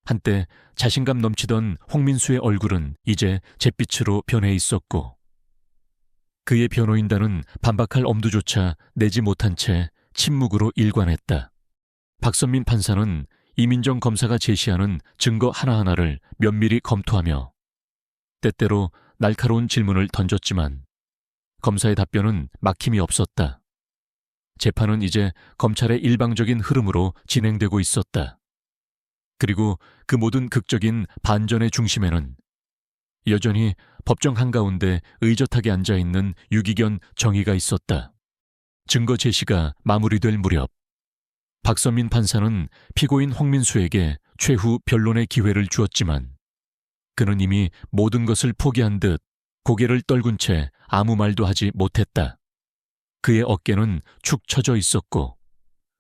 한때 자신감 넘치던 홍민수의 얼굴은 이제 잿빛으로 변해 있었고 그의 변호인단은 반박할 엄두조차 내지 못한 채 침묵으로 일관했다. 박선민 판사는 이민정 검사가 제시하는 증거 하나하나를 면밀히 검토하며 때때로 날카로운 질문을 던졌지만 검사의 답변은 막힘이 없었다. 재판은 이제 검찰의 일방적인 흐름으로 진행되고 있었다. 그리고 그 모든 극적인 반전의 중심에는 여전히 법정 한가운데 의젓하게 앉아있는 유기견 정의가 있었다. 증거 제시가 마무리될 무렵 박선민 판사는 피고인 홍민수에게 최후 변론의 기회를 주었지만 그는 이미 모든 것을 포기한 듯 고개를 떨군 채 아무 말도 하지 못했다. 그의 어깨는 축 처져 있었고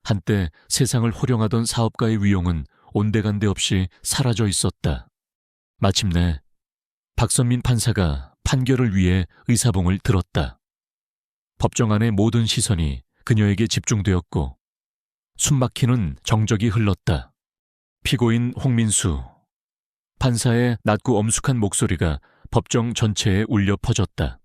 한때 세상을 호령하던 사업가의 위용은 온데간데 없이 사라져 있었다. 마침내 박선민 판사가 판결을 위해 의사봉을 들었다. 법정 안의 모든 시선이 그녀에게 집중되었고 숨막히는 정적이 흘렀다. 피고인 홍민수. 판사의 낮고 엄숙한 목소리가 법정 전체에 울려 퍼졌다.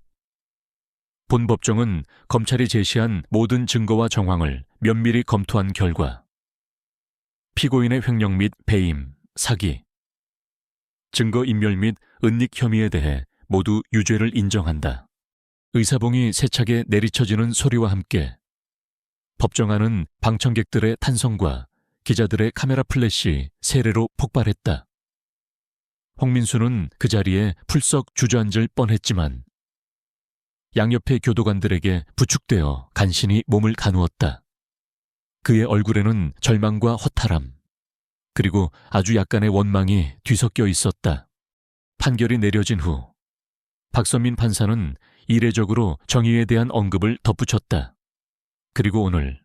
본 법정은 검찰이 제시한 모든 증거와 정황을 면밀히 검토한 결과 피고인의 횡령 및 배임, 사기, 증거인멸 및 은닉 혐의에 대해 모두 유죄를 인정한다. 의사봉이 세차게 내리쳐지는 소리와 함께 법정 안은 방청객들의 탄성과 기자들의 카메라 플래시 세례로 폭발했다. 홍민수는 그 자리에 풀썩 주저앉을 뻔했지만 양옆의 교도관들에게 부축되어 간신히 몸을 가누었다. 그의 얼굴에는 절망과 허탈함, 그리고 아주 약간의 원망이 뒤섞여 있었다. 판결이 내려진 후 박선민 판사는 이례적으로 정의에 대한 언급을 덧붙였다. 그리고 오늘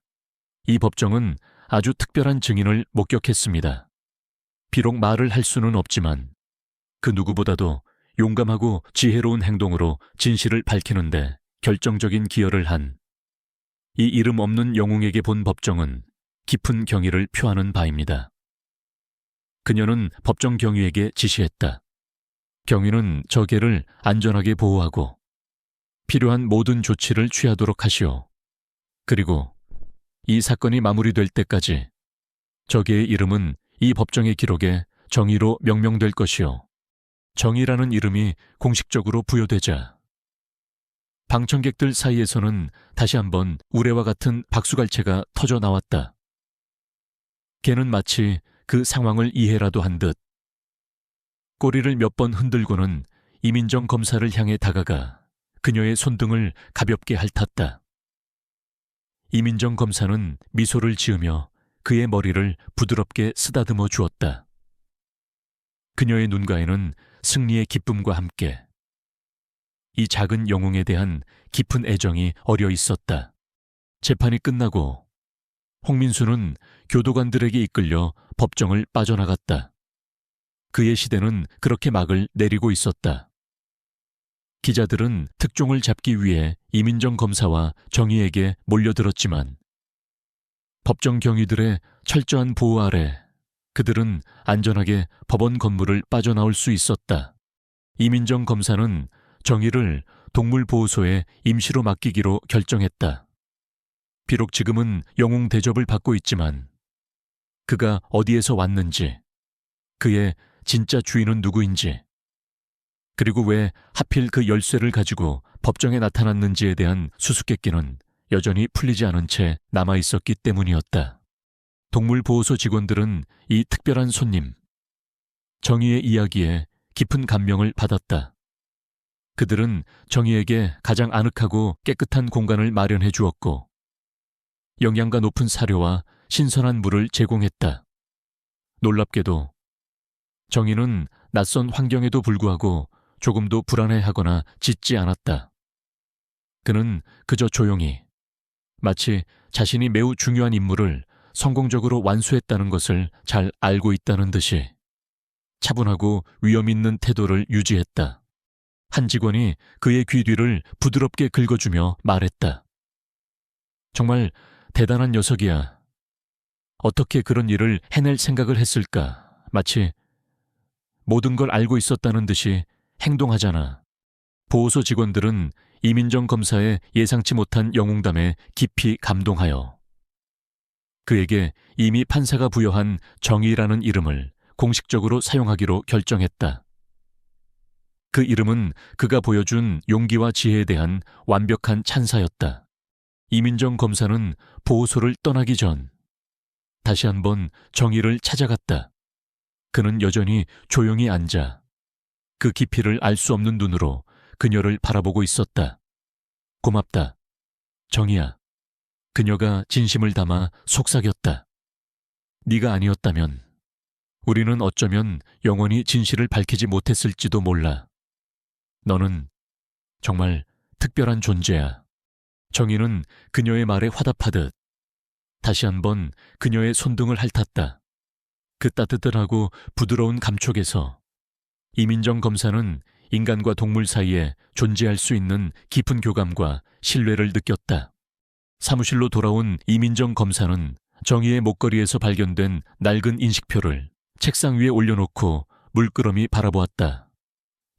이 법정은 아주 특별한 증인을 목격했습니다. 비록 말을 할 수는 없지만 그 누구보다도 용감하고 지혜로운 행동으로 진실을 밝히는데 결정적인 기여를 한 이 이름 없는 영웅에게 본 법정은 깊은 경의를 표하는 바입니다. 그녀는 법정 경위에게 지시했다. 경위는 저 개를 안전하게 보호하고 필요한 모든 조치를 취하도록 하시오. 그리고 이 사건이 마무리될 때까지 저 개의 이름은 이 법정의 기록에 정의로 명명될 것이오. 정의라는 이름이 공식적으로 부여되자 방청객들 사이에서는 다시 한번 우레와 같은 박수갈채가 터져 나왔다. 걔는 마치 그 상황을 이해라도 한 듯 꼬리를 몇 번 흔들고는 이민정 검사를 향해 다가가 그녀의 손등을 가볍게 핥았다. 이민정 검사는 미소를 지으며 그의 머리를 부드럽게 쓰다듬어 주었다. 그녀의 눈가에는 승리의 기쁨과 함께 이 작은 영웅에 대한 깊은 애정이 어려 있었다. 재판이 끝나고 홍민수는 교도관들에게 이끌려 법정을 빠져나갔다. 그의 시대는 그렇게 막을 내리고 있었다. 기자들은 특종을 잡기 위해 이민정 검사와 정의에게 몰려들었지만 법정 경위들의 철저한 보호 아래 그들은 안전하게 법원 건물을 빠져나올 수 있었다. 이민정 검사는 정의를 동물보호소에 임시로 맡기기로 결정했다. 비록 지금은 영웅 대접을 받고 있지만 그가 어디에서 왔는지, 그의 진짜 주인은 누구인지, 그리고 왜 하필 그 열쇠를 가지고 법정에 나타났는지에 대한 수수께끼는 여전히 풀리지 않은 채 남아 있었기 때문이었다. 동물보호소 직원들은 이 특별한 손님, 정희의 이야기에 깊은 감명을 받았다. 그들은 정희에게 가장 아늑하고 깨끗한 공간을 마련해 주었고 영양가 높은 사료와 신선한 물을 제공했다. 놀랍게도 정희는 낯선 환경에도 불구하고 조금도 불안해하거나 짖지 않았다. 그는 그저 조용히 마치 자신이 매우 중요한 임무를 성공적으로 완수했다는 것을 잘 알고 있다는 듯이 차분하고 위험 있는 태도를 유지했다. 한 직원이 그의 귀 뒤를 부드럽게 긁어주며 말했다. 정말 대단한 녀석이야. 어떻게 그런 일을 해낼 생각을 했을까? 마치 모든 걸 알고 있었다는 듯이 행동하잖아. 보호소 직원들은 이민정 검사의 예상치 못한 영웅담에 깊이 감동하여 그에게 이미 판사가 부여한 정의라는 이름을 공식적으로 사용하기로 결정했다. 그 이름은 그가 보여준 용기와 지혜에 대한 완벽한 찬사였다. 이민정 검사는 보호소를 떠나기 전 다시 한번 정의를 찾아갔다. 그는 여전히 조용히 앉아 그 깊이를 알 수 없는 눈으로 그녀를 바라보고 있었다. 고맙다, 정희야. 그녀가 진심을 담아 속삭였다. 네가 아니었다면 우리는 어쩌면 영원히 진실을 밝히지 못했을지도 몰라. 너는 정말 특별한 존재야. 정희는 그녀의 말에 화답하듯 다시 한번 그녀의 손등을 핥았다. 그 따뜻하고 부드러운 감촉에서 이민정 검사는 인간과 동물 사이에 존재할 수 있는 깊은 교감과 신뢰를 느꼈다. 사무실로 돌아온 이민정 검사는 정희의 목걸이에서 발견된 낡은 인식표를 책상 위에 올려놓고 물끄러미 바라보았다.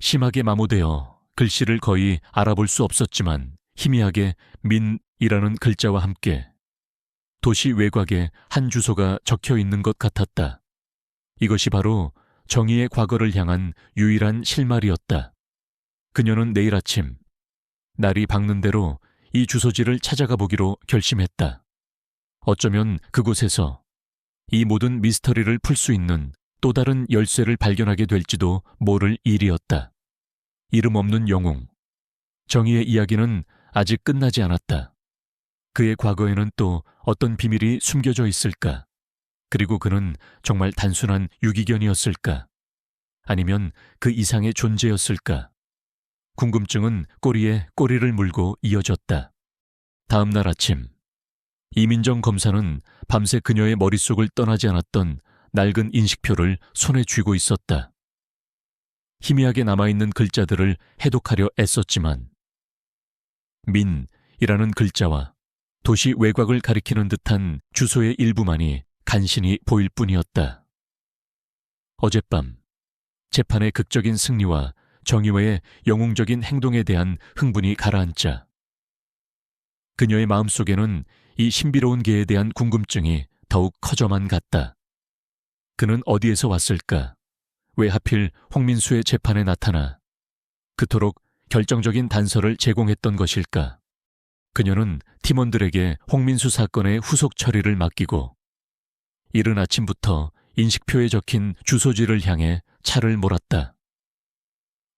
심하게 마모되어 글씨를 거의 알아볼 수 없었지만 희미하게 민이라는 글자와 함께 도시 외곽에 한 주소가 적혀 있는 것 같았다. 이것이 바로 정희의 과거를 향한 유일한 실마리였다. 그녀는 내일 아침 날이 밝는 대로 이 주소지를 찾아가 보기로 결심했다. 어쩌면 그곳에서 이 모든 미스터리를 풀 수 있는 또 다른 열쇠를 발견하게 될지도 모를 일이었다. 이름 없는 영웅. 정희의 이야기는 아직 끝나지 않았다. 그의 과거에는 또 어떤 비밀이 숨겨져 있을까? 그리고 그는 정말 단순한 유기견이었을까? 아니면 그 이상의 존재였을까? 궁금증은 꼬리에 꼬리를 물고 이어졌다. 다음 날 아침, 이민정 검사는 밤새 그녀의 머릿속을 떠나지 않았던 낡은 인식표를 손에 쥐고 있었다. 희미하게 남아있는 글자들을 해독하려 애썼지만 민이라는 글자와 도시 외곽을 가리키는 듯한 주소의 일부만이 간신히 보일 뿐이었다. 어젯밤, 재판의 극적인 승리와 정의와의 영웅적인 행동에 대한 흥분이 가라앉자 그녀의 마음속에는 이 신비로운 개에 대한 궁금증이 더욱 커져만 갔다. 그는 어디에서 왔을까? 왜 하필 홍민수의 재판에 나타나 그토록 결정적인 단서를 제공했던 것일까? 그녀는 팀원들에게 홍민수 사건의 후속 처리를 맡기고 이른 아침부터 인식표에 적힌 주소지를 향해 차를 몰았다.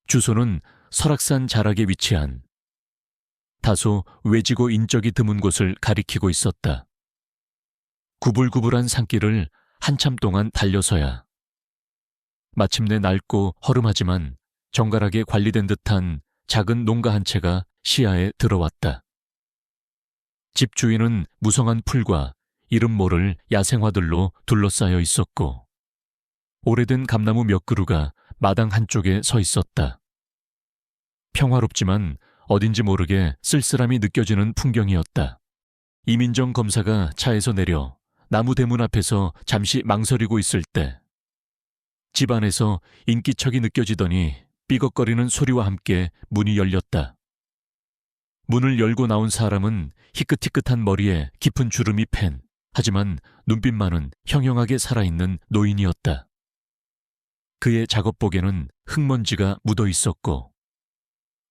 주소는 설악산 자락에 위치한 다소 외지고 인적이 드문 곳을 가리키고 있었다. 구불구불한 산길을 한참 동안 달려서야 마침내 낡고 허름하지만 정갈하게 관리된 듯한 작은 농가 한 채가 시야에 들어왔다. 집 주위는 무성한 풀과 이름 모를 야생화들로 둘러싸여 있었고 오래된 감나무 몇 그루가 마당 한쪽에 서 있었다. 평화롭지만 어딘지 모르게 쓸쓸함이 느껴지는 풍경이었다. 이민정 검사가 차에서 내려 나무 대문 앞에서 잠시 망설이고 있을 때 집 안에서 인기척이 느껴지더니 삐걱거리는 소리와 함께 문이 열렸다. 문을 열고 나온 사람은 희끗희끗한 머리에 깊은 주름이 팬 하지만 눈빛만은 형형하게 살아있는 노인이었다. 그의 작업복에는 흙먼지가 묻어 있었고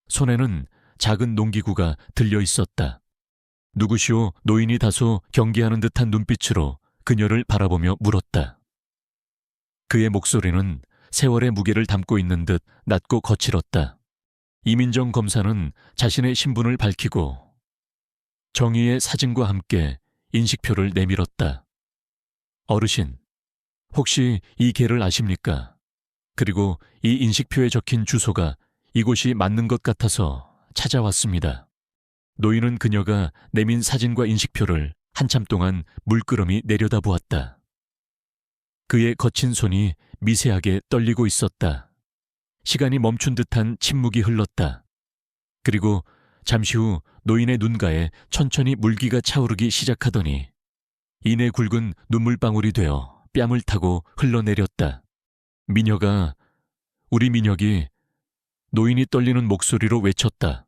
손에는 작은 농기구가 들려 있었다. 누구시오? 노인이 다소 경계하는 듯한 눈빛으로 그녀를 바라보며 물었다. 그의 목소리는 세월의 무게를 담고 있는 듯 낮고 거칠었다. 이민정 검사는 자신의 신분을 밝히고 정희의 사진과 함께 인식표를 내밀었다. 어르신, 혹시 이 개를 아십니까? 그리고 이 인식표에 적힌 주소가 이곳이 맞는 것 같아서 찾아왔습니다. 노인은 그녀가 내민 사진과 인식표를 한참 동안 물끄러미 내려다보았다. 그의 거친 손이 미세하게 떨리고 있었다. 시간이 멈춘 듯한 침묵이 흘렀다. 그리고 잠시 후 노인의 눈가에 천천히 물기가 차오르기 시작하더니 이내 굵은 눈물방울이 되어 뺨을 타고 흘러내렸다. 미녀가, 우리 민혁이, 노인이 떨리는 목소리로 외쳤다.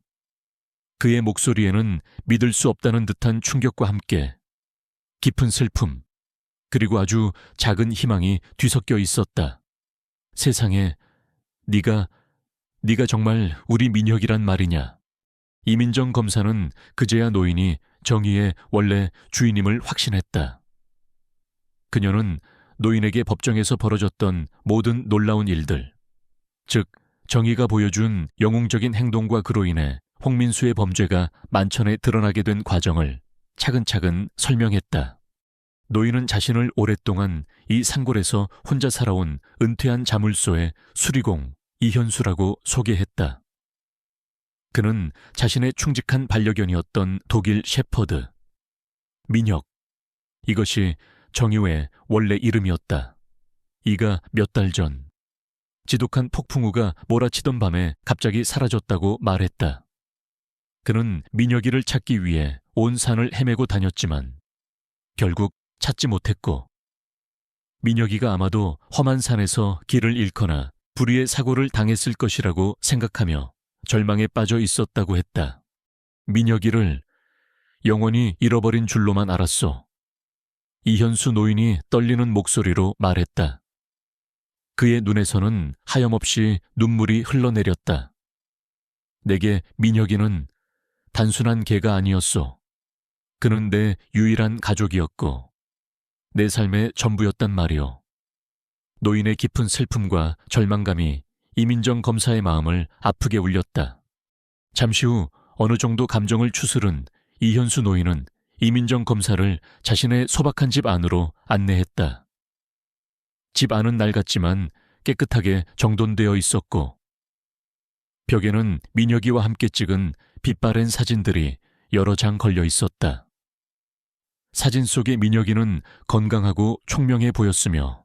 그의 목소리에는 믿을 수 없다는 듯한 충격과 함께 깊은 슬픔, 그리고 아주 작은 희망이 뒤섞여 있었다. 세상에, 네가 정말 우리 민혁이란 말이냐. 이민정 검사는 그제야 노인이 정희의 원래 주인임을 확신했다. 그녀는 노인에게 법정에서 벌어졌던 모든 놀라운 일들, 즉 정희가 보여준 영웅적인 행동과 그로 인해 홍민수의 범죄가 만천에 드러나게 된 과정을 차근차근 설명했다. 노인은 자신을 오랫동안 이 산골에서 혼자 살아온 은퇴한 자물쇠의 수리공 이현수라고 소개했다. 그는 자신의 충직한 반려견이었던 독일 셰퍼드. 민혁, 이것이 정유의 원래 이름이었다. 이가 몇 달 전 지독한 폭풍우가 몰아치던 밤에 갑자기 사라졌다고 말했다. 그는 민혁이를 찾기 위해 온 산을 헤매고 다녔지만 결국 찾지 못했고 민혁이가 아마도 험한 산에서 길을 잃거나 불의의 사고를 당했을 것이라고 생각하며 절망에 빠져 있었다고 했다. 민혁이를 영원히 잃어버린 줄로만 알았소. 이현수 노인이 떨리는 목소리로 말했다. 그의 눈에서는 하염없이 눈물이 흘러내렸다. 내게 민혁이는 단순한 개가 아니었소. 그는 내 유일한 가족이었고 내 삶의 전부였단 말이오. 노인의 깊은 슬픔과 절망감이 이민정 검사의 마음을 아프게 울렸다. 잠시 후 어느 정도 감정을 추스른 이현수 노인은 이민정 검사를 자신의 소박한 집 안으로 안내했다. 집 안은 낡았지만 깨끗하게 정돈되어 있었고 벽에는 민혁이와 함께 찍은 빛바랜 사진들이 여러 장 걸려 있었다. 사진 속의 민혁이는 건강하고 총명해 보였으며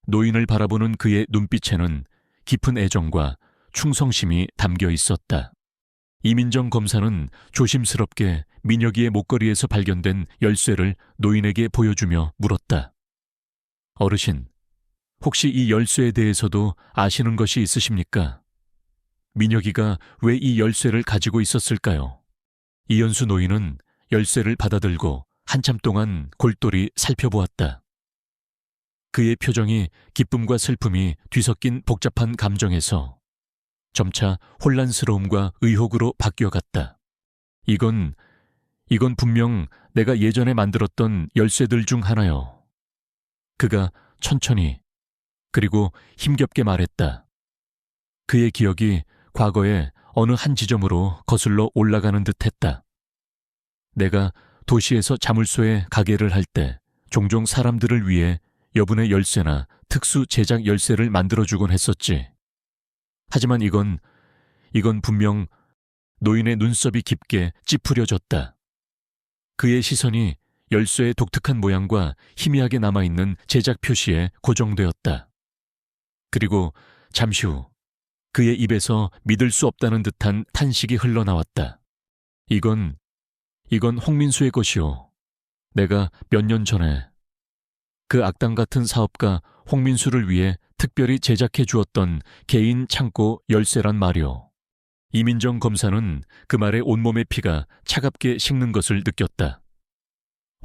노인을 바라보는 그의 눈빛에는 깊은 애정과 충성심이 담겨 있었다. 이민정 검사는 조심스럽게 민혁이의 목걸이에서 발견된 열쇠를 노인에게 보여주며 물었다. 어르신, 혹시 이 열쇠에 대해서도 아시는 것이 있으십니까? 민혁이가 왜 이 열쇠를 가지고 있었을까요? 이현수 노인은 열쇠를 받아들고 한참 동안 골똘히 살펴보았다. 그의 표정이 기쁨과 슬픔이 뒤섞인 복잡한 감정에서 점차 혼란스러움과 의혹으로 바뀌어갔다. 이건 분명 내가 예전에 만들었던 열쇠들 중 하나요. 그가 천천히 그리고 힘겹게 말했다. 그의 기억이 과거의 어느 한 지점으로 거슬러 올라가는 듯했다. 내가 도시에서 자물쇠에 가게를 할 때 종종 사람들을 위해 여분의 열쇠나 특수 제작 열쇠를 만들어주곤 했었지. 하지만 이건 분명 노인의 눈썹이 깊게 찌푸려졌다. 그의 시선이 열쇠의 독특한 모양과 희미하게 남아있는 제작 표시에 고정되었다. 그리고 잠시 후 그의 입에서 믿을 수 없다는 듯한 탄식이 흘러나왔다. 이건 홍민수의 것이오. 내가 몇 년 전에 그 악당 같은 사업가 홍민수를 위해 특별히 제작해 주었던 개인 창고 열쇠란 말이오. 이민정 검사는 그 말에 온몸의 피가 차갑게 식는 것을 느꼈다.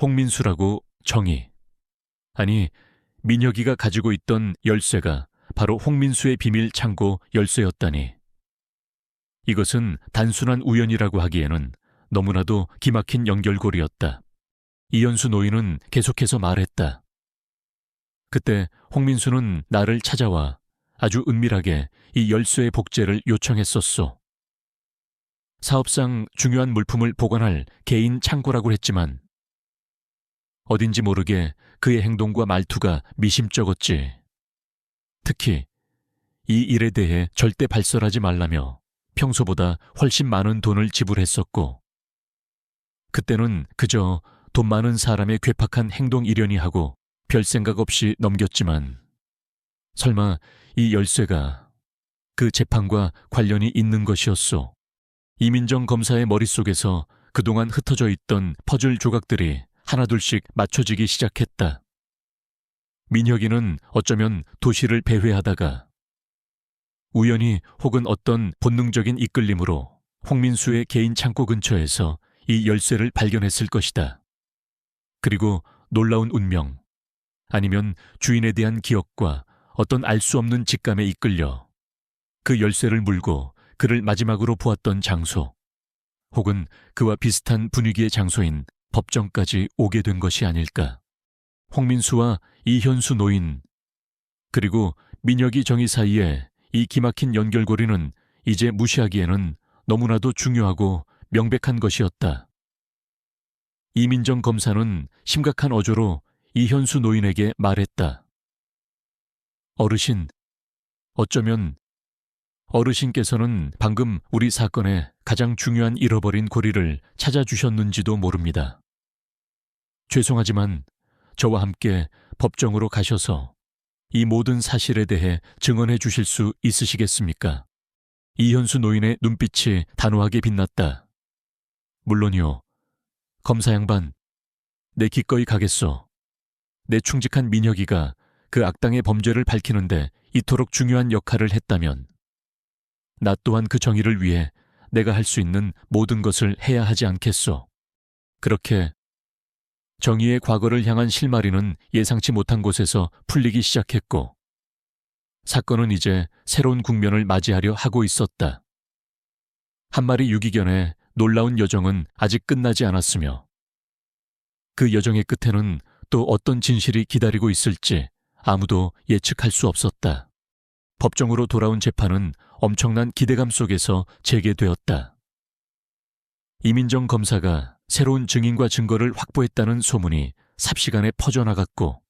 홍민수라고 정의. 아니, 민혁이가 가지고 있던 열쇠가 바로 홍민수의 비밀 창고 열쇠였다니. 이것은 단순한 우연이라고 하기에는 너무나도 기막힌 연결고리였다. 이현수 노인은 계속해서 말했다. 그때 홍민수는 나를 찾아와 아주 은밀하게 이 열쇠의 복제를 요청했었소. 사업상 중요한 물품을 보관할 개인 창고라고 했지만 어딘지 모르게 그의 행동과 말투가 미심쩍었지. 특히 이 일에 대해 절대 발설하지 말라며 평소보다 훨씬 많은 돈을 지불했었고, 그때는 그저 돈 많은 사람의 괴팍한 행동 이려니 하고 별 생각 없이 넘겼지만, 설마 이 열쇠가 그 재판과 관련이 있는 것이었소. 이민정 검사의 머릿속에서 그동안 흩어져 있던 퍼즐 조각들이 하나둘씩 맞춰지기 시작했다. 민혁이는 어쩌면 도시를 배회하다가 우연히 혹은 어떤 본능적인 이끌림으로 홍민수의 개인 창고 근처에서 이 열쇠를 발견했을 것이다. 그리고 놀라운 운명, 아니면 주인에 대한 기억과 어떤 알 수 없는 직감에 이끌려 그 열쇠를 물고 그를 마지막으로 보았던 장소, 혹은 그와 비슷한 분위기의 장소인 법정까지 오게 된 것이 아닐까. 홍민수와 이현수 노인, 그리고 민혁이 정의 사이에 이 기막힌 연결고리는 이제 무시하기에는 너무나도 중요하고 명백한 것이었다. 이민정 검사는 심각한 어조로 이현수 노인에게 말했다. 어르신, 어쩌면 어르신께서는 방금 우리 사건의 가장 중요한 잃어버린 고리를 찾아주셨는지도 모릅니다. 죄송하지만 저와 함께 법정으로 가셔서 이 모든 사실에 대해 증언해 주실 수 있으시겠습니까? 이현수 노인의 눈빛이 단호하게 빛났다. 물론이요. 검사 양반, 내 기꺼이 가겠소. 내 충직한 민혁이가 그 악당의 범죄를 밝히는데 이토록 중요한 역할을 했다면 나 또한 그 정의를 위해 내가 할 수 있는 모든 것을 해야 하지 않겠소. 그렇게 정의의 과거를 향한 실마리는 예상치 못한 곳에서 풀리기 시작했고, 사건은 이제 새로운 국면을 맞이하려 하고 있었다. 한 마리 유기견의 놀라운 여정은 아직 끝나지 않았으며, 그 여정의 끝에는 또 어떤 진실이 기다리고 있을지 아무도 예측할 수 없었다. 법정으로 돌아온 재판은 엄청난 기대감 속에서 재개되었다. 이민정 검사가 새로운 증인과 증거를 확보했다는 소문이 삽시간에 퍼져나갔고,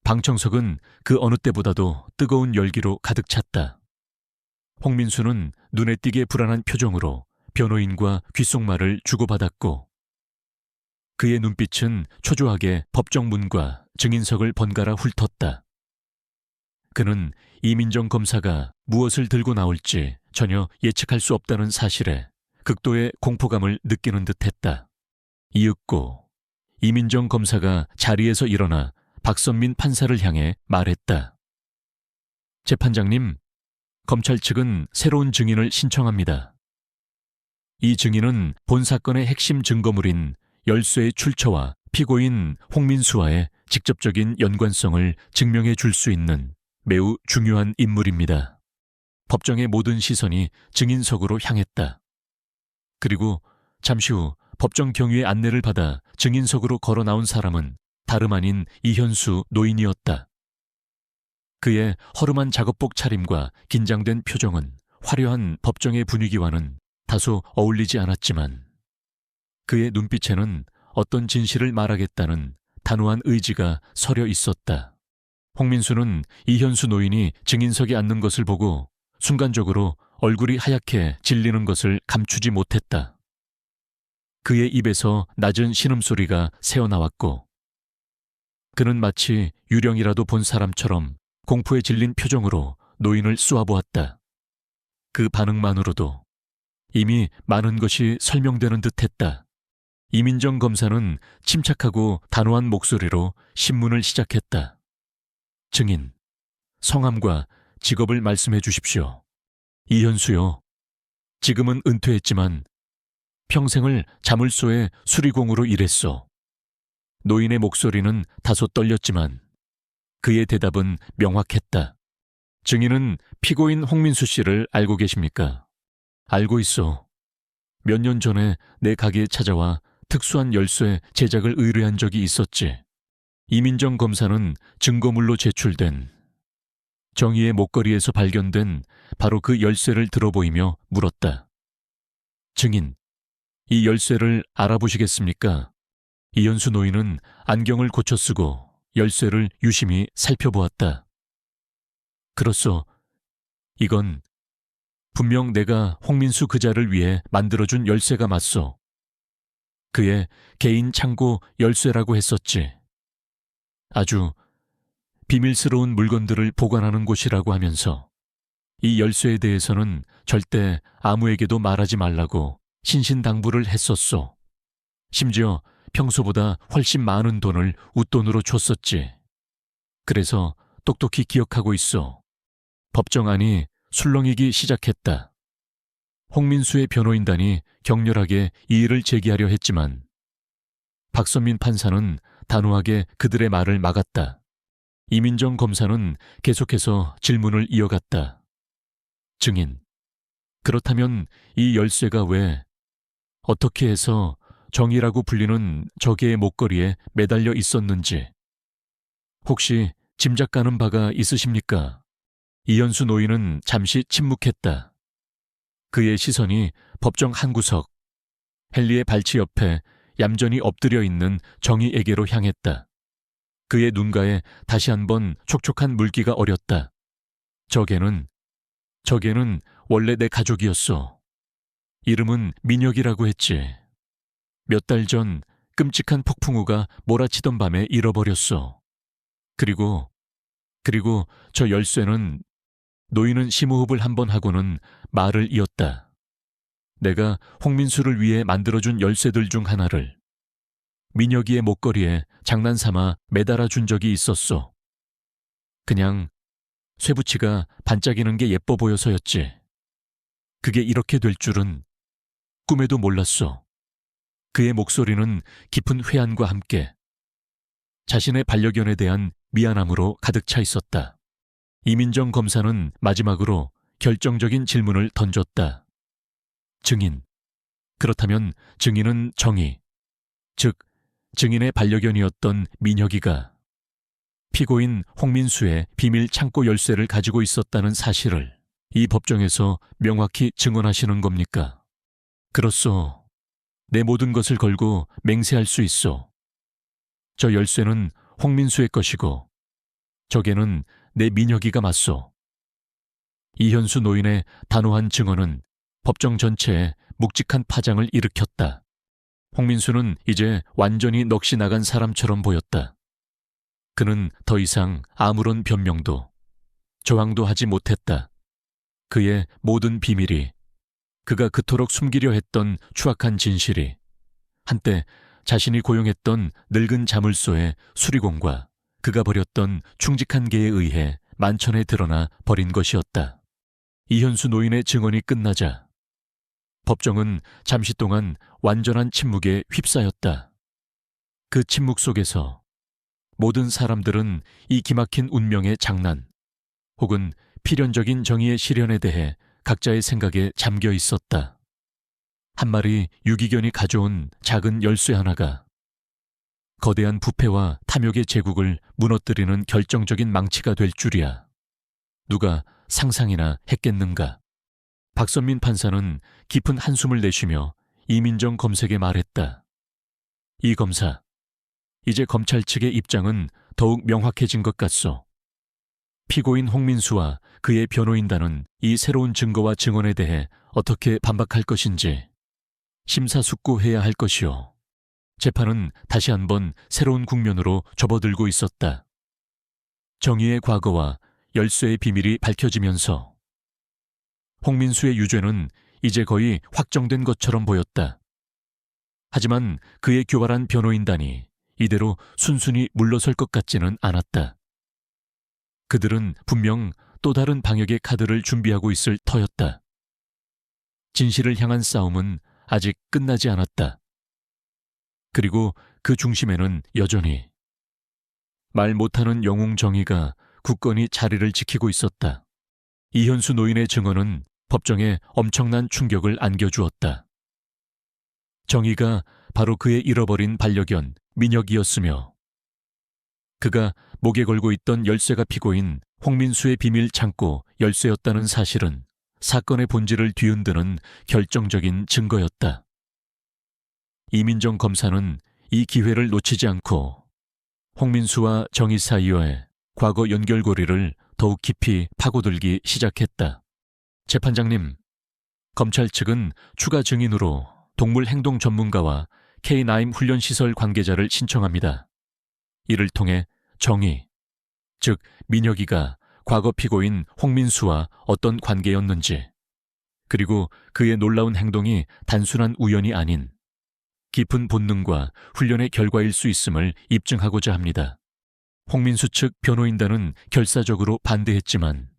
방청석은 그 어느 때보다도 뜨거운 열기로 가득 찼다. 홍민수는 눈에 띄게 불안한 표정으로 변호인과 귓속말을 주고받았고, 그의 눈빛은 초조하게 법정 문과 증인석을 번갈아 훑었다. 그는 이민정 검사가 무엇을 들고 나올지 전혀 예측할 수 없다는 사실에 극도의 공포감을 느끼는 듯했다. 이윽고 이민정 검사가 자리에서 일어나 박선민 판사를 향해 말했다. 재판장님, 검찰 측은 새로운 증인을 신청합니다. 이 증인은 본 사건의 핵심 증거물인 열쇠의 출처와 피고인 홍민수와의 직접적인 연관성을 증명해 줄 수 있는 매우 중요한 인물입니다. 법정의 모든 시선이 증인석으로 향했다. 그리고 잠시 후 법정 경위의 안내를 받아 증인석으로 걸어 나온 사람은 다름 아닌 이현수 노인이었다. 그의 허름한 작업복 차림과 긴장된 표정은 화려한 법정의 분위기와는 다소 어울리지 않았지만, 그의 눈빛에는 어떤 진실을 말하겠다는 단호한 의지가 서려 있었다. 홍민수는 이현수 노인이 증인석에 앉는 것을 보고 순간적으로 얼굴이 하얗게 질리는 것을 감추지 못했다. 그의 입에서 낮은 신음소리가 새어나왔고, 그는 마치 유령이라도 본 사람처럼 공포에 질린 표정으로 노인을 쏘아보았다. 그 반응만으로도 이미 많은 것이 설명되는 듯했다. 이민정 검사는 침착하고 단호한 목소리로 신문을 시작했다. 증인, 성함과 직업을 말씀해 주십시오. 이현수요. 지금은 은퇴했지만 평생을 자물쇠의 수리공으로 일했소. 노인의 목소리는 다소 떨렸지만 그의 대답은 명확했다. 증인은 피고인 홍민수 씨를 알고 계십니까? 알고 있어. 몇 년 전에 내 가게에 찾아와 특수한 열쇠 제작을 의뢰한 적이 있었지. 이민정 검사는 증거물로 제출된 정희의 목걸이에서 발견된 바로 그 열쇠를 들어보이며 물었다. 증인, 이 열쇠를 알아보시겠습니까? 이현수 노인은 안경을 고쳐 쓰고 열쇠를 유심히 살펴보았다. 그렇소. 이건 분명 내가 홍민수 그자를 위해 만들어준 열쇠가 맞소. 그의 개인 창고 열쇠라고 했었지. 아주 비밀스러운 물건들을 보관하는 곳이라고 하면서 이 열쇠에 대해서는 절대 아무에게도 말하지 말라고 신신당부를 했었소. 심지어 평소보다 훨씬 많은 돈을 웃돈으로 줬었지. 그래서 똑똑히 기억하고 있어. 법정안이 술렁이기 시작했다. 홍민수의 변호인단이 격렬하게 이의를 제기하려 했지만 박선민 판사는 단호하게 그들의 말을 막았다. 이민정 검사는 계속해서 질문을 이어갔다. 증인, 그렇다면 이 열쇠가 왜 어떻게 해서 정이라고 불리는 저 개의 목걸이에 매달려 있었는지 혹시 짐작 가는 바가 있으십니까? 이현수 노인은 잠시 침묵했다. 그의 시선이 법정 한 구석, 헨리의 발치 옆에 얌전히 엎드려 있는 정희에게로 향했다. 그의 눈가에 다시 한번 촉촉한 물기가 어렸다. 저 개는 원래 내 가족이었어. 이름은 민혁이라고 했지. 몇 달 전 끔찍한 폭풍우가 몰아치던 밤에 잃어버렸어. 그리고 저 열쇠는 노인은 심호흡을 한번 하고는 말을 이었다. 내가 홍민수를 위해 만들어준 열쇠들 중 하나를 민혁이의 목걸이에 장난삼아 매달아 준 적이 있었어. 그냥 쇠붙이가 반짝이는 게 예뻐 보여서였지. 그게 이렇게 될 줄은 꿈에도 몰랐어. 그의 목소리는 깊은 회한과 함께 자신의 반려견에 대한 미안함으로 가득 차 있었다. 이민정 검사는 마지막으로 결정적인 질문을 던졌다. 증인, 그렇다면 증인은 정희, 즉 증인의 반려견이었던 민혁이가 피고인 홍민수의 비밀 창고 열쇠를 가지고 있었다는 사실을 이 법정에서 명확히 증언하시는 겁니까? 그렇소. 내 모든 것을 걸고 맹세할 수 있소. 저 열쇠는 홍민수의 것이고 저 개는 내 민혁이가 맞소. 이현수 노인의 단호한 증언은 법정 전체에 묵직한 파장을 일으켰다. 홍민수는 이제 완전히 넋이 나간 사람처럼 보였다. 그는 더 이상 아무런 변명도, 저항도 하지 못했다. 그의 모든 비밀이, 그가 그토록 숨기려 했던 추악한 진실이 한때 자신이 고용했던 늙은 자물쇠의 수리공과 그가 버렸던 충직한 개에 의해 만천에 드러나 버린 것이었다. 이현수 노인의 증언이 끝나자 법정은 잠시 동안 완전한 침묵에 휩싸였다. 그 침묵 속에서 모든 사람들은 이 기막힌 운명의 장난 혹은 필연적인 정의의 실현에 대해 각자의 생각에 잠겨 있었다. 한 마리 유기견이 가져온 작은 열쇠 하나가 거대한 부패와 탐욕의 제국을 무너뜨리는 결정적인 망치가 될 줄이야. 누가 상상이나 했겠는가? 박선민 판사는 깊은 한숨을 내쉬며 이민정 검색에 말했다. 이 검사, 이제 검찰 측의 입장은 더욱 명확해진 것 같소. 피고인 홍민수와 그의 변호인단은 이 새로운 증거와 증언에 대해 어떻게 반박할 것인지 심사숙고해야 할 것이오. 재판은 다시 한번 새로운 국면으로 접어들고 있었다. 정의의 과거와 열쇠의 비밀이 밝혀지면서 홍민수의 유죄는 이제 거의 확정된 것처럼 보였다. 하지만 그의 교활한 변호인단이 이대로 순순히 물러설 것 같지는 않았다. 그들은 분명 또 다른 방역의 카드를 준비하고 있을 터였다. 진실을 향한 싸움은 아직 끝나지 않았다. 그리고 그 중심에는 여전히 말 못하는 영웅 정의가 굳건히 자리를 지키고 있었다. 이현수 노인의 증언은 법정에 엄청난 충격을 안겨주었다. 정의가 바로 그의 잃어버린 반려견 민혁이었으며 그가 목에 걸고 있던 열쇠가 피고인 홍민수의 비밀 창고 열쇠였다는 사실은 사건의 본질을 뒤흔드는 결정적인 증거였다. 이민정 검사는 이 기회를 놓치지 않고 홍민수와 정의 사이와의 과거 연결고리를 더욱 깊이 파고들기 시작했다. 재판장님, 검찰 측은 추가 증인으로 동물 행동 전문가와 K9 훈련시설 관계자를 신청합니다. 이를 통해 정의, 즉 민혁이가 과거 피고인 홍민수와 어떤 관계였는지, 그리고 그의 놀라운 행동이 단순한 우연이 아닌 깊은 본능과 훈련의 결과일 수 있음을 입증하고자 합니다. 홍민수 측 변호인단은 결사적으로 반대했지만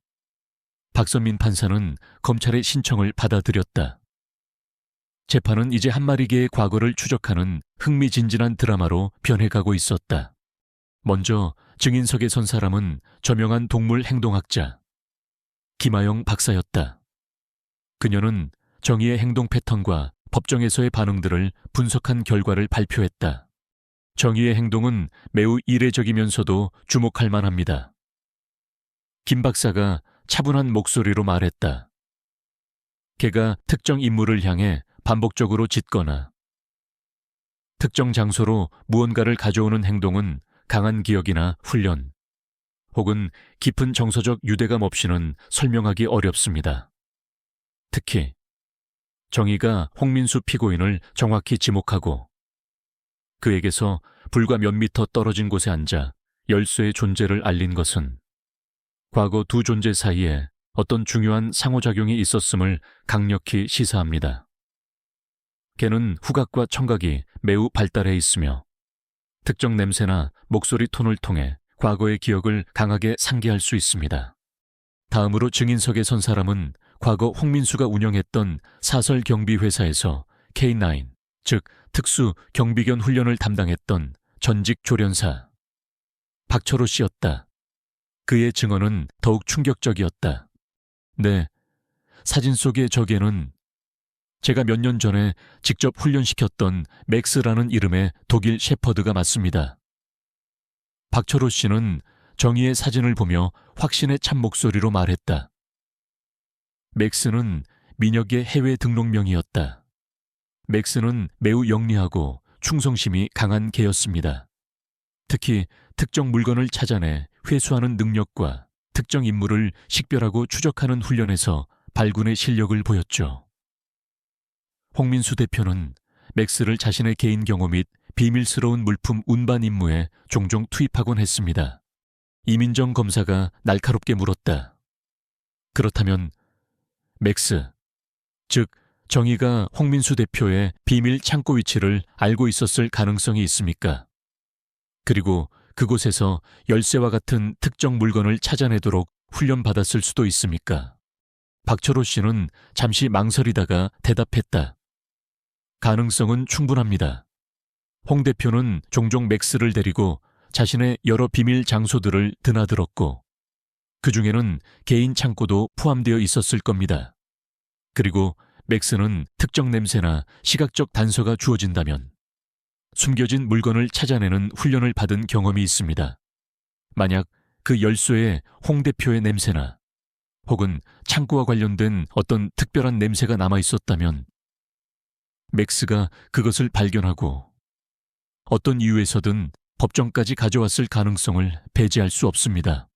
박선민 판사는 검찰의 신청을 받아들였다. 재판은 이제 한 마리 개의 과거를 추적하는 흥미진진한 드라마로 변해가고 있었다. 먼저 증인석에 선 사람은 저명한 동물 행동학자 김하영 박사였다. 그녀는 정의의 행동 패턴과 법정에서의 반응들을 분석한 결과를 발표했다. 정의의 행동은 매우 이례적이면서도 주목할 만합니다. 김 박사가 차분한 목소리로 말했다. 걔가 특정 인물을 향해 반복적으로 짖거나 특정 장소로 무언가를 가져오는 행동은 강한 기억이나 훈련 혹은 깊은 정서적 유대감 없이는 설명하기 어렵습니다. 특히 정의가 홍민수 피고인을 정확히 지목하고 그에게서 불과 몇 미터 떨어진 곳에 앉아 열쇠의 존재를 알린 것은 과거 두 존재 사이에 어떤 중요한 상호작용이 있었음을 강력히 시사합니다. 걔는 후각과 청각이 매우 발달해 있으며 특정 냄새나 목소리 톤을 통해 과거의 기억을 강하게 상기할 수 있습니다. 다음으로 증인석에 선 사람은 과거 홍민수가 운영했던 사설 경비 회사에서 K9, 즉 특수 경비견 훈련을 담당했던 전직 조련사 박철호 씨였다. 그의 증언은 더욱 충격적이었다. 네, 사진 속의 저 개는 제가 몇 년 전에 직접 훈련시켰던 맥스라는 이름의 독일 셰퍼드가 맞습니다. 박철호 씨는 정의의 사진을 보며 확신에 찬 목소리로 말했다. 맥스는 민혁의 해외 등록명이었다. 맥스는 매우 영리하고 충성심이 강한 개였습니다. 특히 특정 물건을 찾아내 회수하는 능력과 특정 인물을 식별하고 추적하는 훈련에서 발군의 실력을 보였죠. 홍민수 대표는 맥스를 자신의 개인 경호 및 비밀스러운 물품 운반 임무에 종종 투입하곤 했습니다. 이민정 검사가 날카롭게 물었다. 그렇다면 맥스, 즉 정의가 홍민수 대표의 비밀 창고 위치를 알고 있었을 가능성이 있습니까? 그리고 그곳에서 열쇠와 같은 특정 물건을 찾아내도록 훈련받았을 수도 있습니까? 박철호 씨는 잠시 망설이다가 대답했다. 가능성은 충분합니다. 홍 대표는 종종 맥스를 데리고 자신의 여러 비밀 장소들을 드나들었고 그 중에는 개인 창고도 포함되어 있었을 겁니다. 그리고 맥스는 특정 냄새나 시각적 단서가 주어진다면 숨겨진 물건을 찾아내는 훈련을 받은 경험이 있습니다. 만약 그 열쇠에 홍 대표의 냄새나 혹은 창고와 관련된 어떤 특별한 냄새가 남아 있었다면 맥스가 그것을 발견하고 어떤 이유에서든 법정까지 가져왔을 가능성을 배제할 수 없습니다.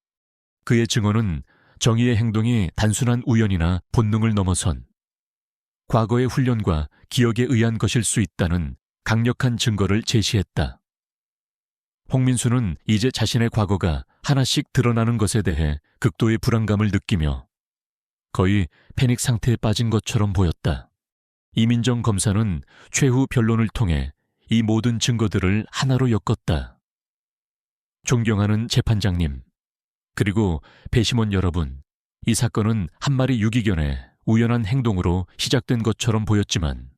그의 증언은 정의의 행동이 단순한 우연이나 본능을 넘어선 과거의 훈련과 기억에 의한 것일 수 있다는 강력한 증거를 제시했다. 홍민수는 이제 자신의 과거가 하나씩 드러나는 것에 대해 극도의 불안감을 느끼며 거의 패닉 상태에 빠진 것처럼 보였다. 이민정 검사는 최후 변론을 통해 이 모든 증거들을 하나로 엮었다. 존경하는 재판장님, 그리고 배심원 여러분, 이 사건은 한 마리 유기견의 우연한 행동으로 시작된 것처럼 보였지만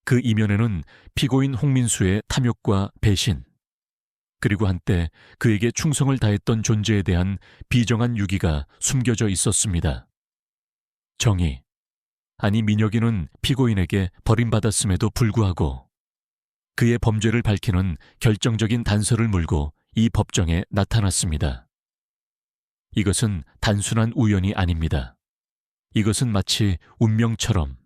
그 이면에는 피고인 홍민수의 탐욕과 배신, 그리고 한때 그에게 충성을 다했던 존재에 대한 비정한 유기가 숨겨져 있었습니다. 정의. 아니 민혁이는 피고인에게 버림받았음에도 불구하고 그의 범죄를 밝히는 결정적인 단서를 물고 이 법정에 나타났습니다. 이것은 단순한 우연이 아닙니다. 이것은 마치 운명처럼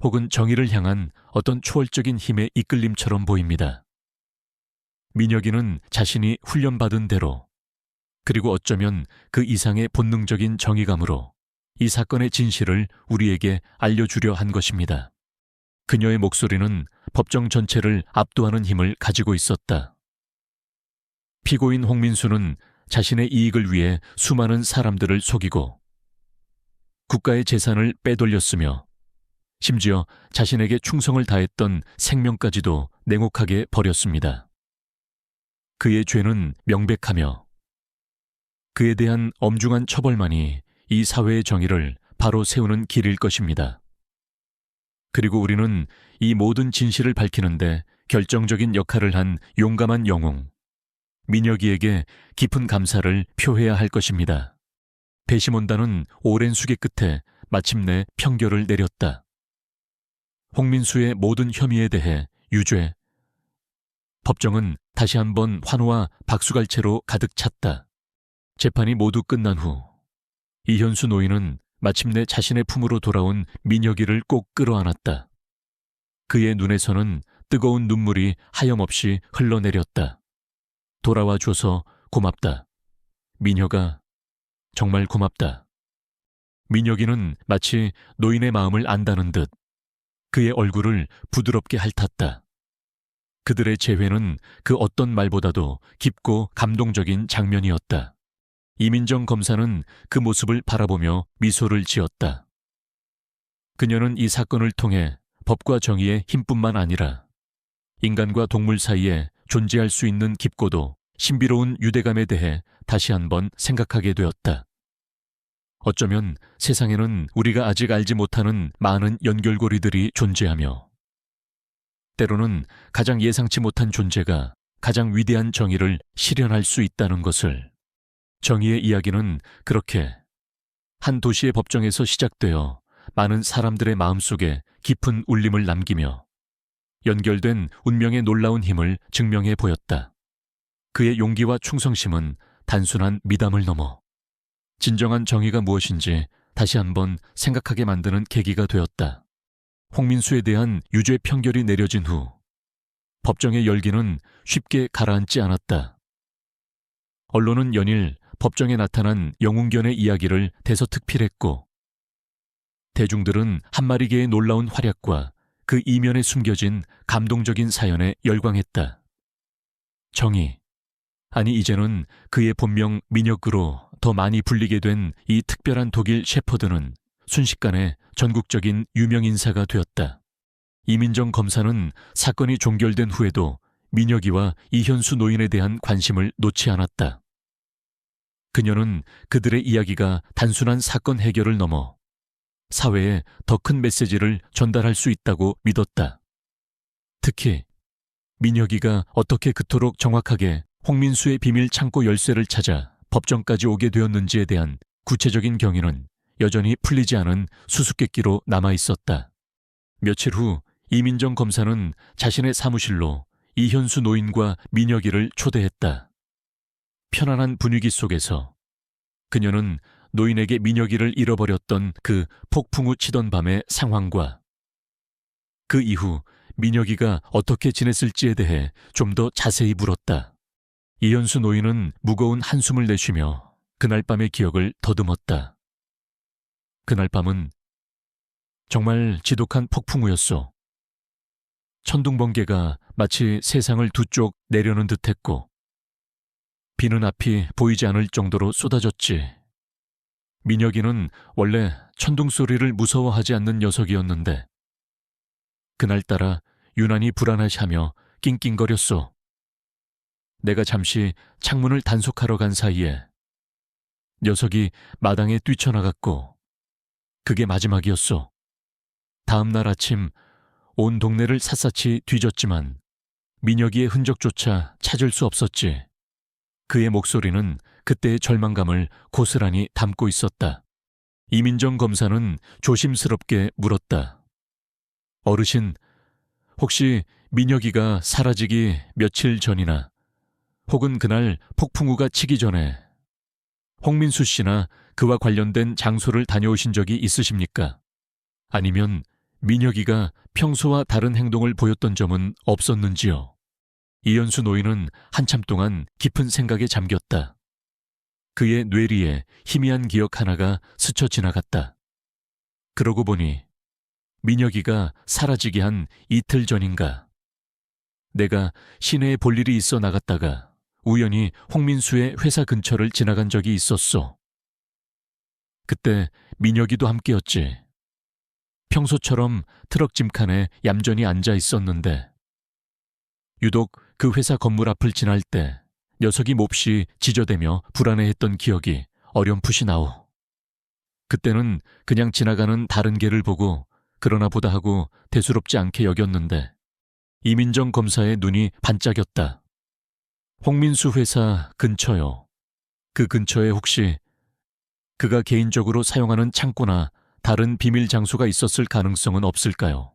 혹은 정의를 향한 어떤 초월적인 힘의 이끌림처럼 보입니다. 민혁이는 자신이 훈련받은 대로 그리고 어쩌면 그 이상의 본능적인 정의감으로 이 사건의 진실을 우리에게 알려주려 한 것입니다. 그녀의 목소리는 법정 전체를 압도하는 힘을 가지고 있었다. 피고인 홍민수는 자신의 이익을 위해 수많은 사람들을 속이고 국가의 재산을 빼돌렸으며 심지어 자신에게 충성을 다했던 생명까지도 냉혹하게 버렸습니다. 그의 죄는 명백하며 그에 대한 엄중한 처벌만이 이 사회의 정의를 바로 세우는 길일 것입니다. 그리고 우리는 이 모든 진실을 밝히는데 결정적인 역할을 한 용감한 영웅, 민혁이에게 깊은 감사를 표해야 할 것입니다. 배심원단은 오랜 수계 끝에 마침내 평결을 내렸다. 홍민수의 모든 혐의에 대해 유죄. 법정은 다시 한번 환호와 박수갈채로 가득 찼다. 재판이 모두 끝난 후 이현수 노인은 마침내 자신의 품으로 돌아온 민혁이를 꼭 끌어안았다. 그의 눈에서는 뜨거운 눈물이 하염없이 흘러내렸다. 돌아와 줘서 고맙다. 민혁아, 정말 고맙다. 민혁이는 마치 노인의 마음을 안다는 듯 그의 얼굴을 부드럽게 핥았다. 그들의 재회는 그 어떤 말보다도 깊고 감동적인 장면이었다. 이민정 검사는 그 모습을 바라보며 미소를 지었다. 그녀는 이 사건을 통해 법과 정의의 힘뿐만 아니라 인간과 동물 사이에 존재할 수 있는 깊고도 신비로운 유대감에 대해 다시 한번 생각하게 되었다. 어쩌면 세상에는 우리가 아직 알지 못하는 많은 연결고리들이 존재하며 때로는 가장 예상치 못한 존재가 가장 위대한 정의를 실현할 수 있다는 것을, 정의의 이야기는 그렇게 한 도시의 법정에서 시작되어 많은 사람들의 마음속에 깊은 울림을 남기며 연결된 운명의 놀라운 힘을 증명해 보였다. 그의 용기와 충성심은 단순한 미담을 넘어 진정한 정의가 무엇인지 다시 한번 생각하게 만드는 계기가 되었다. 홍민수에 대한 유죄 판결이 내려진 후 법정의 열기는 쉽게 가라앉지 않았다. 언론은 연일 법정에 나타난 영웅견의 이야기를 대서특필했고 대중들은 한마리개의 놀라운 활약과 그 이면에 숨겨진 감동적인 사연에 열광했다. 정의, 아니 이제는 그의 본명 민혁으로 더 많이 불리게 된 이 특별한 독일 셰퍼드는 순식간에 전국적인 유명 인사가 되었다. 이민정 검사는 사건이 종결된 후에도 민혁이와 이현수 노인에 대한 관심을 놓지 않았다. 그녀는 그들의 이야기가 단순한 사건 해결을 넘어 사회에 더 큰 메시지를 전달할 수 있다고 믿었다. 특히 민혁이가 어떻게 그토록 정확하게 홍민수의 비밀 창고 열쇠를 찾아 법정까지 오게 되었는지에 대한 구체적인 경위는 여전히 풀리지 않은 수수께끼로 남아 있었다. 며칠 후 이민정 검사는 자신의 사무실로 이현수 노인과 민혁이를 초대했다. 편안한 분위기 속에서 그녀는 노인에게 민혁이를 잃어버렸던 그 폭풍 우 치던 밤의 상황과 그 이후 민혁이가 어떻게 지냈을지에 대해 좀 더 자세히 물었다. 이현수 노인은 무거운 한숨을 내쉬며 그날 밤의 기억을 더듬었다. 그날 밤은 정말 지독한 폭풍우였소. 천둥번개가 마치 세상을 두 쪽 내려는 듯했고 비는 앞이 보이지 않을 정도로 쏟아졌지. 민혁이는 원래 천둥 소리를 무서워하지 않는 녀석이었는데 그날따라 유난히 불안하시하며 낑낑거렸소. 내가 잠시 창문을 단속하러 간 사이에 녀석이 마당에 뛰쳐나갔고 그게 마지막이었소. 다음 날 아침 온 동네를 샅샅이 뒤졌지만 민혁이의 흔적조차 찾을 수 없었지. 그의 목소리는 그때의 절망감을 고스란히 담고 있었다. 이민정 검사는 조심스럽게 물었다. 어르신, 혹시 민혁이가 사라지기 며칠 전이나 혹은 그날 폭풍우가 치기 전에 홍민수 씨나 그와 관련된 장소를 다녀오신 적이 있으십니까? 아니면 민혁이가 평소와 다른 행동을 보였던 점은 없었는지요? 이현수 노인은 한참 동안 깊은 생각에 잠겼다. 그의 뇌리에 희미한 기억 하나가 스쳐 지나갔다. 그러고 보니 민혁이가 사라지기 한 이틀 전인가 내가 시내에 볼 일이 있어 나갔다가 우연히 홍민수의 회사 근처를 지나간 적이 있었소. 그때 민혁이도 함께였지. 평소처럼 트럭 짐칸에 얌전히 앉아 있었는데 유독 그 회사 건물 앞을 지날 때 녀석이 몹시 지저대며 불안해했던 기억이 어렴풋이 나오. 그때는 그냥 지나가는 다른 개를 보고 그러나 보다 하고 대수롭지 않게 여겼는데 이민정 검사의 눈이 반짝였다. 홍민수 회사 근처요. 그 근처에 혹시 그가 개인적으로 사용하는 창고나 다른 비밀 장소가 있었을 가능성은 없을까요?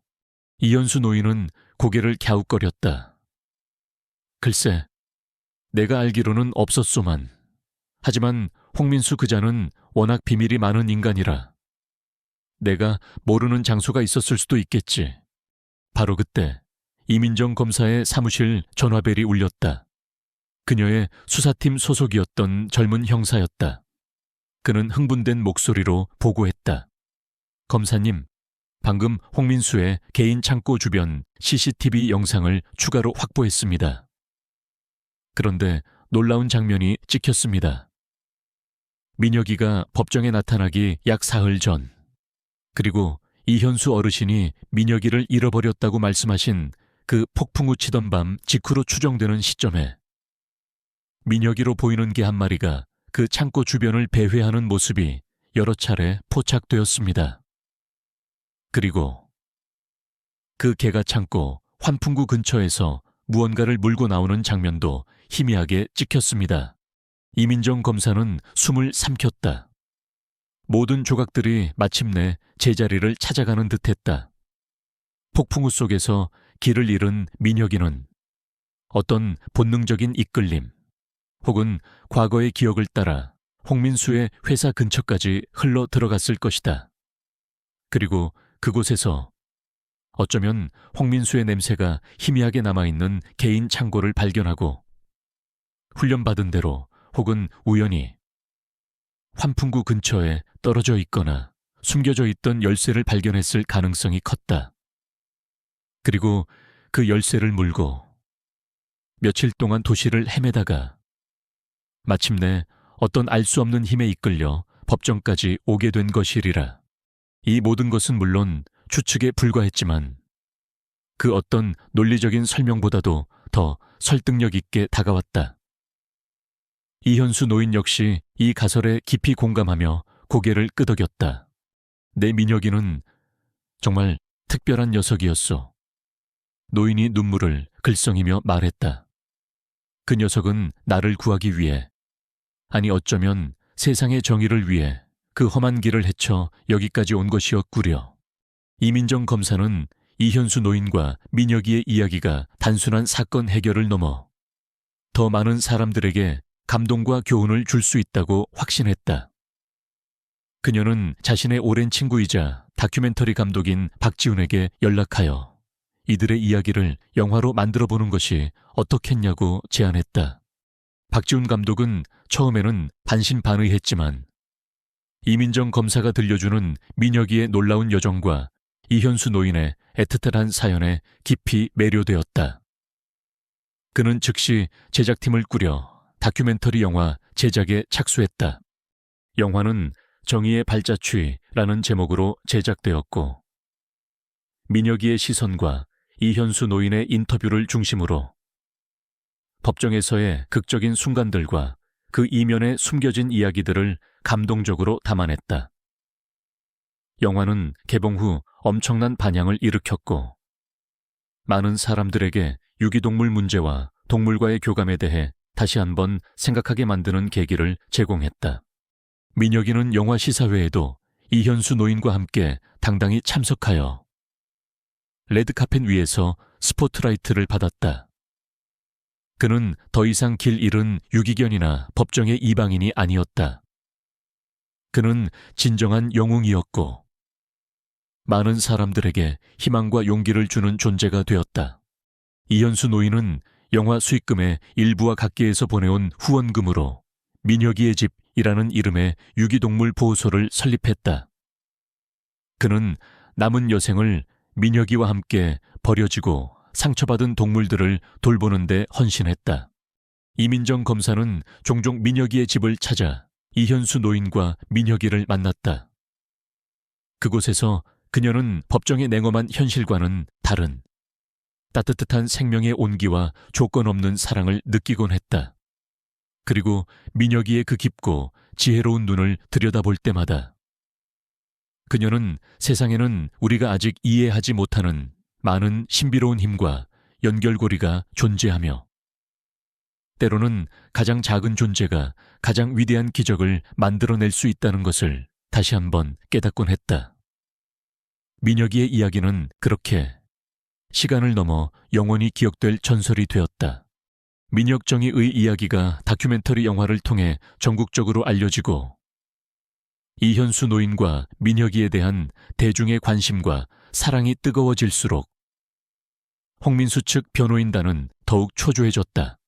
이현수 노인은 고개를 갸웃거렸다. 글쎄, 내가 알기로는 없었소만. 하지만 홍민수 그자는 워낙 비밀이 많은 인간이라 내가 모르는 장소가 있었을 수도 있겠지. 바로 그때 이민정 검사의 사무실 전화벨이 울렸다. 그녀의 수사팀 소속이었던 젊은 형사였다. 그는 흥분된 목소리로 보고했다. 검사님, 방금 홍민수의 개인 창고 주변 CCTV 영상을 추가로 확보했습니다. 그런데 놀라운 장면이 찍혔습니다. 민혁이가 법정에 나타나기 약 사흘 전, 그리고 이현수 어르신이 민혁이를 잃어버렸다고 말씀하신 그 폭풍우 치던 밤 직후로 추정되는 시점에 민혁이로 보이는 개 한 마리가 그 창고 주변을 배회하는 모습이 여러 차례 포착되었습니다. 그리고 그 개가 창고 환풍구 근처에서 무언가를 물고 나오는 장면도 희미하게 찍혔습니다. 이민정 검사는 숨을 삼켰다. 모든 조각들이 마침내 제자리를 찾아가는 듯했다. 폭풍우 속에서 길을 잃은 민혁이는 어떤 본능적인 이끌림 혹은 과거의 기억을 따라 홍민수의 회사 근처까지 흘러 들어갔을 것이다. 그리고 그곳에서 어쩌면 홍민수의 냄새가 희미하게 남아있는 개인 창고를 발견하고 훈련받은 대로 혹은 우연히 환풍구 근처에 떨어져 있거나 숨겨져 있던 열쇠를 발견했을 가능성이 컸다. 그리고 그 열쇠를 물고 며칠 동안 도시를 헤매다가 마침내 어떤 알 수 없는 힘에 이끌려 법정까지 오게 된 것이리라. 이 모든 것은 물론 추측에 불과했지만 그 어떤 논리적인 설명보다도 더 설득력 있게 다가왔다. 이현수 노인 역시 이 가설에 깊이 공감하며 고개를 끄덕였다. 내 민혁이는 정말 특별한 녀석이었소. 노인이 눈물을 글썽이며 말했다. 그 녀석은 나를 구하기 위해, 아니 어쩌면 세상의 정의를 위해 그 험한 길을 헤쳐 여기까지 온 것이었구려. 이민정 검사는 이현수 노인과 민혁이의 이야기가 단순한 사건 해결을 넘어 더 많은 사람들에게 감동과 교훈을 줄 수 있다고 확신했다. 그녀는 자신의 오랜 친구이자 다큐멘터리 감독인 박지훈에게 연락하여 이들의 이야기를 영화로 만들어보는 것이 어떻겠냐고 제안했다. 박지훈 감독은 처음에는 반신반의했지만 이민정 검사가 들려주는 민혁이의 놀라운 여정과 이현수 노인의 애틋한 사연에 깊이 매료되었다. 그는 즉시 제작팀을 꾸려 다큐멘터리 영화 제작에 착수했다. 영화는 정의의 발자취라는 제목으로 제작되었고 민혁이의 시선과 이현수 노인의 인터뷰를 중심으로 법정에서의 극적인 순간들과 그 이면에 숨겨진 이야기들을 감동적으로 담아냈다. 영화는 개봉 후 엄청난 반향을 일으켰고 많은 사람들에게 유기동물 문제와 동물과의 교감에 대해 다시 한번 생각하게 만드는 계기를 제공했다. 민혁이는 영화 시사회에도 이현수 노인과 함께 당당히 참석하여 레드카펫 위에서 스포트라이트를 받았다. 그는 더 이상 길 잃은 유기견이나 법정의 이방인이 아니었다. 그는 진정한 영웅이었고 많은 사람들에게 희망과 용기를 주는 존재가 되었다. 이현수 노인은 영화 수익금의 일부와 각계에서 보내온 후원금으로 민혁이의 집이라는 이름의 유기동물 보호소를 설립했다. 그는 남은 여생을 민혁이와 함께 버려지고 상처받은 동물들을 돌보는 데 헌신했다. 이민정 검사는 종종 민혁이의 집을 찾아 이현수 노인과 민혁이를 만났다. 그곳에서 그녀는 법정의 냉엄한 현실과는 다른 따뜻한 생명의 온기와 조건 없는 사랑을 느끼곤 했다. 그리고 민혁이의 그 깊고 지혜로운 눈을 들여다볼 때마다 그녀는 세상에는 우리가 아직 이해하지 못하는 많은 신비로운 힘과 연결고리가 존재하며 때로는 가장 작은 존재가 가장 위대한 기적을 만들어낼 수 있다는 것을 다시 한번 깨닫곤 했다. 민혁이의 이야기는 그렇게 시간을 넘어 영원히 기억될 전설이 되었다. 민혁정이의 이야기가 다큐멘터리 영화를 통해 전국적으로 알려지고 이현수 노인과 민혁이에 대한 대중의 관심과 사랑이 뜨거워질수록 홍민수 측 변호인단은 더욱 초조해졌다.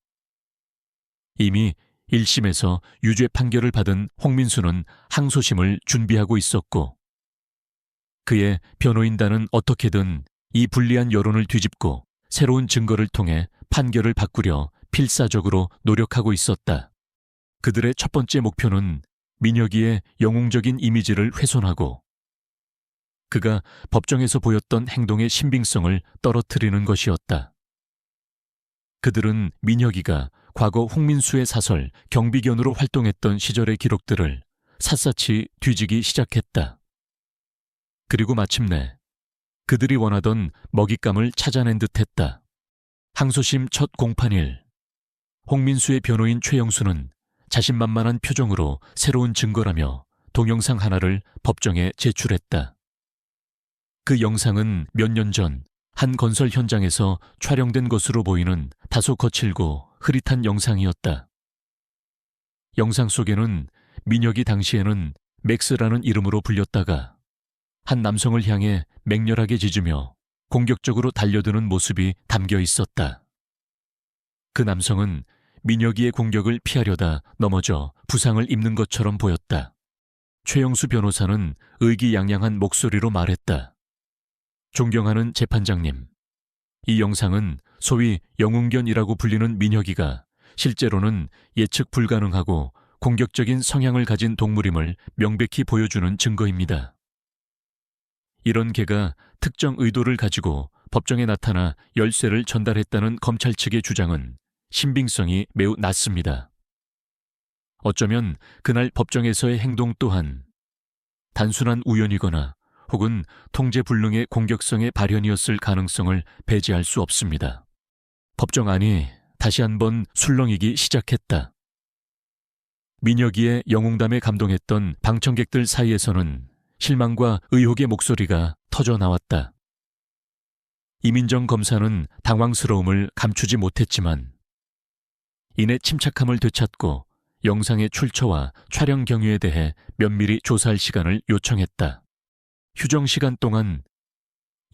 이미 1심에서 유죄 판결을 받은 홍민수는 항소심을 준비하고 있었고 그의 변호인단은 어떻게든 이 불리한 여론을 뒤집고 새로운 증거를 통해 판결을 바꾸려 필사적으로 노력하고 있었다. 그들의 첫 번째 목표는 민혁이의 영웅적인 이미지를 훼손하고 그가 법정에서 보였던 행동의 신빙성을 떨어뜨리는 것이었다. 그들은 민혁이가 과거 홍민수의 사설 경비견으로 활동했던 시절의 기록들을 샅샅이 뒤지기 시작했다. 그리고 마침내 그들이 원하던 먹잇감을 찾아낸 듯했다. 항소심 첫 공판일, 홍민수의 변호인 최영수는 자신만만한 표정으로 새로운 증거라며 동영상 하나를 법정에 제출했다. 그 영상은 몇 년 전 한 건설 현장에서 촬영된 것으로 보이는 다소 거칠고 흐릿한 영상이었다. 영상 속에는 민혁이 당시에는 맥스라는 이름으로 불렸다가 한 남성을 향해 맹렬하게 짖으며 공격적으로 달려드는 모습이 담겨 있었다. 그 남성은 민혁이의 공격을 피하려다 넘어져 부상을 입는 것처럼 보였다. 최영수 변호사는 의기양양한 목소리로 말했다. 존경하는 재판장님, 이 영상은 소위 영웅견이라고 불리는 민혁이가 실제로는 예측 불가능하고 공격적인 성향을 가진 동물임을 명백히 보여주는 증거입니다. 이런 개가 특정 의도를 가지고 법정에 나타나 열쇠를 전달했다는 검찰 측의 주장은 신빙성이 매우 낮습니다. 어쩌면 그날 법정에서의 행동 또한 단순한 우연이거나 혹은 통제불능의 공격성의 발현이었을 가능성을 배제할 수 없습니다. 법정 안이 다시 한번 술렁이기 시작했다. 민혁이의 영웅담에 감동했던 방청객들 사이에서는 실망과 의혹의 목소리가 터져 나왔다. 이민정 검사는 당황스러움을 감추지 못했지만 이내 침착함을 되찾고 영상의 출처와 촬영 경위에 대해 면밀히 조사할 시간을 요청했다. 휴정 시간 동안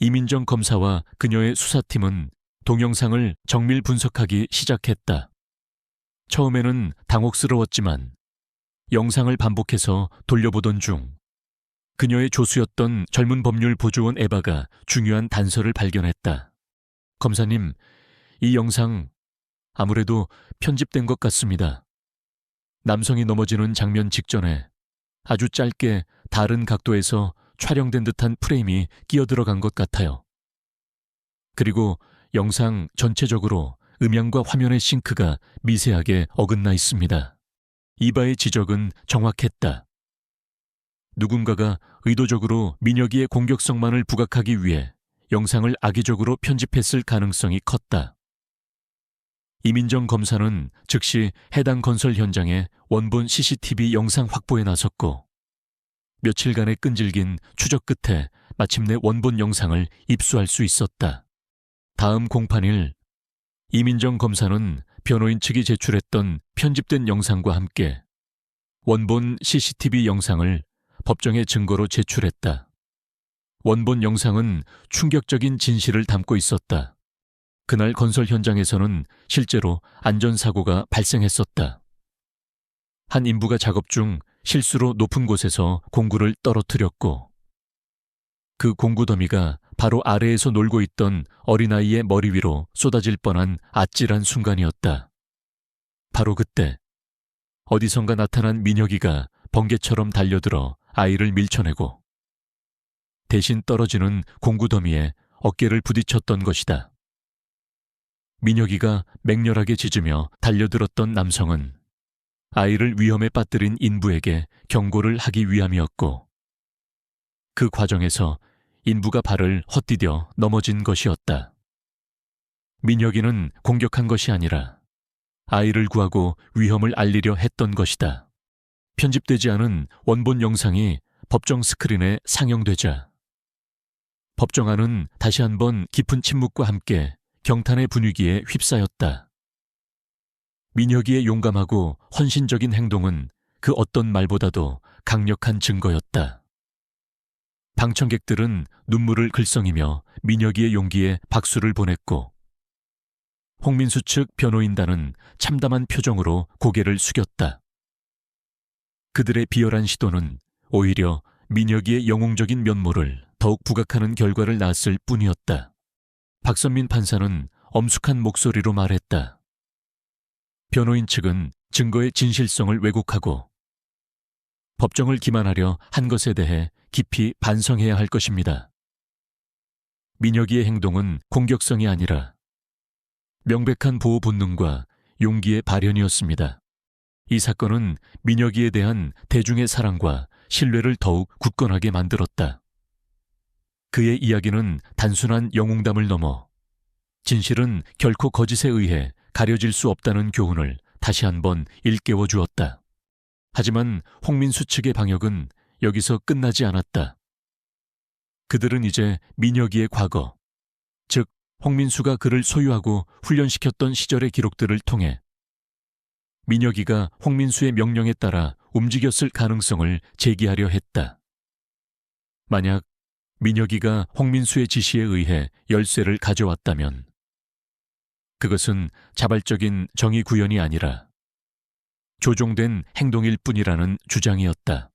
이민정 검사와 그녀의 수사팀은 동영상을 정밀 분석하기 시작했다. 처음에는 당혹스러웠지만 영상을 반복해서 돌려보던 중 그녀의 조수였던 젊은 법률 보조원 에바가 중요한 단서를 발견했다. 검사님, 이 영상 아무래도 편집된 것 같습니다. 남성이 넘어지는 장면 직전에 아주 짧게 다른 각도에서 촬영된 듯한 프레임이 끼어들어간 것 같아요. 그리고 영상 전체적으로 음향과 화면의 싱크가 미세하게 어긋나 있습니다. 이바의 지적은 정확했다. 누군가가 의도적으로 민혁이의 공격성만을 부각하기 위해 영상을 악의적으로 편집했을 가능성이 컸다. 이민정 검사는 즉시 해당 건설 현장에 원본 CCTV 영상 확보에 나섰고 며칠간의 끈질긴 추적 끝에 마침내 원본 영상을 입수할 수 있었다. 다음 공판일 이민정 검사는 변호인 측이 제출했던 편집된 영상과 함께 원본 CCTV 영상을 법정의 증거로 제출했다. 원본 영상은 충격적인 진실을 담고 있었다. 그날 건설 현장에서는 실제로 안전사고가 발생했었다. 한 인부가 작업 중 실수로 높은 곳에서 공구를 떨어뜨렸고 그 공구 더미가 바로 아래에서 놀고 있던 어린아이의 머리 위로 쏟아질 뻔한 아찔한 순간이었다. 바로 그때 어디선가 나타난 민혁이가 번개처럼 달려들어 아이를 밀쳐내고 대신 떨어지는 공구 더미에 어깨를 부딪혔던 것이다. 민혁이가 맹렬하게 짖으며 달려들었던 남성은 아이를 위험에 빠뜨린 인부에게 경고를 하기 위함이었고 그 과정에서 인부가 발을 헛디뎌 넘어진 것이었다. 민혁이는 공격한 것이 아니라 아이를 구하고 위험을 알리려 했던 것이다. 편집되지 않은 원본 영상이 법정 스크린에 상영되자 법정안은 다시 한번 깊은 침묵과 함께 경탄의 분위기에 휩싸였다. 민혁이의 용감하고 헌신적인 행동은 그 어떤 말보다도 강력한 증거였다. 방청객들은 눈물을 글썽이며 민혁이의 용기에 박수를 보냈고 홍민수 측 변호인단은 참담한 표정으로 고개를 숙였다. 그들의 비열한 시도는 오히려 민혁이의 영웅적인 면모를 더욱 부각하는 결과를 낳았을 뿐이었다. 박선민 판사는 엄숙한 목소리로 말했다. 변호인 측은 증거의 진실성을 왜곡하고 법정을 기만하려 한 것에 대해 깊이 반성해야 할 것입니다. 민혁이의 행동은 공격성이 아니라 명백한 보호 본능과 용기의 발현이었습니다. 이 사건은 민혁이에 대한 대중의 사랑과 신뢰를 더욱 굳건하게 만들었다. 그의 이야기는 단순한 영웅담을 넘어 진실은 결코 거짓에 의해 가려질 수 없다는 교훈을 다시 한번 일깨워 주었다. 하지만 홍민수 측의 방역은 여기서 끝나지 않았다. 그들은 이제 민혁이의 과거, 즉 홍민수가 그를 소유하고 훈련시켰던 시절의 기록들을 통해 민혁이가 홍민수의 명령에 따라 움직였을 가능성을 제기하려 했다. 만약 민혁이가 홍민수의 지시에 의해 열쇠를 가져왔다면 그것은 자발적인 정의 구현이 아니라 조종된 행동일 뿐이라는 주장이었다.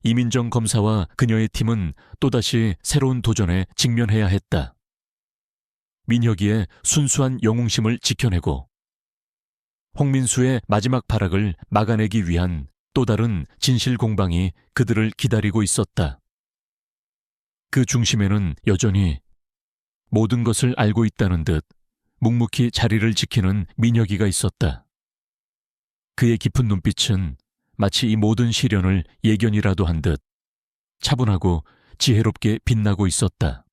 이민정 검사와 그녀의 팀은 또다시 새로운 도전에 직면해야 했다. 민혁이의 순수한 영웅심을 지켜내고 홍민수의 마지막 발악을 막아내기 위한 또 다른 진실 공방이 그들을 기다리고 있었다. 그 중심에는 여전히 모든 것을 알고 있다는 듯 묵묵히 자리를 지키는 민혁이가 있었다. 그의 깊은 눈빛은 마치 이 모든 시련을 예견이라도 한 듯 차분하고 지혜롭게 빛나고 있었다.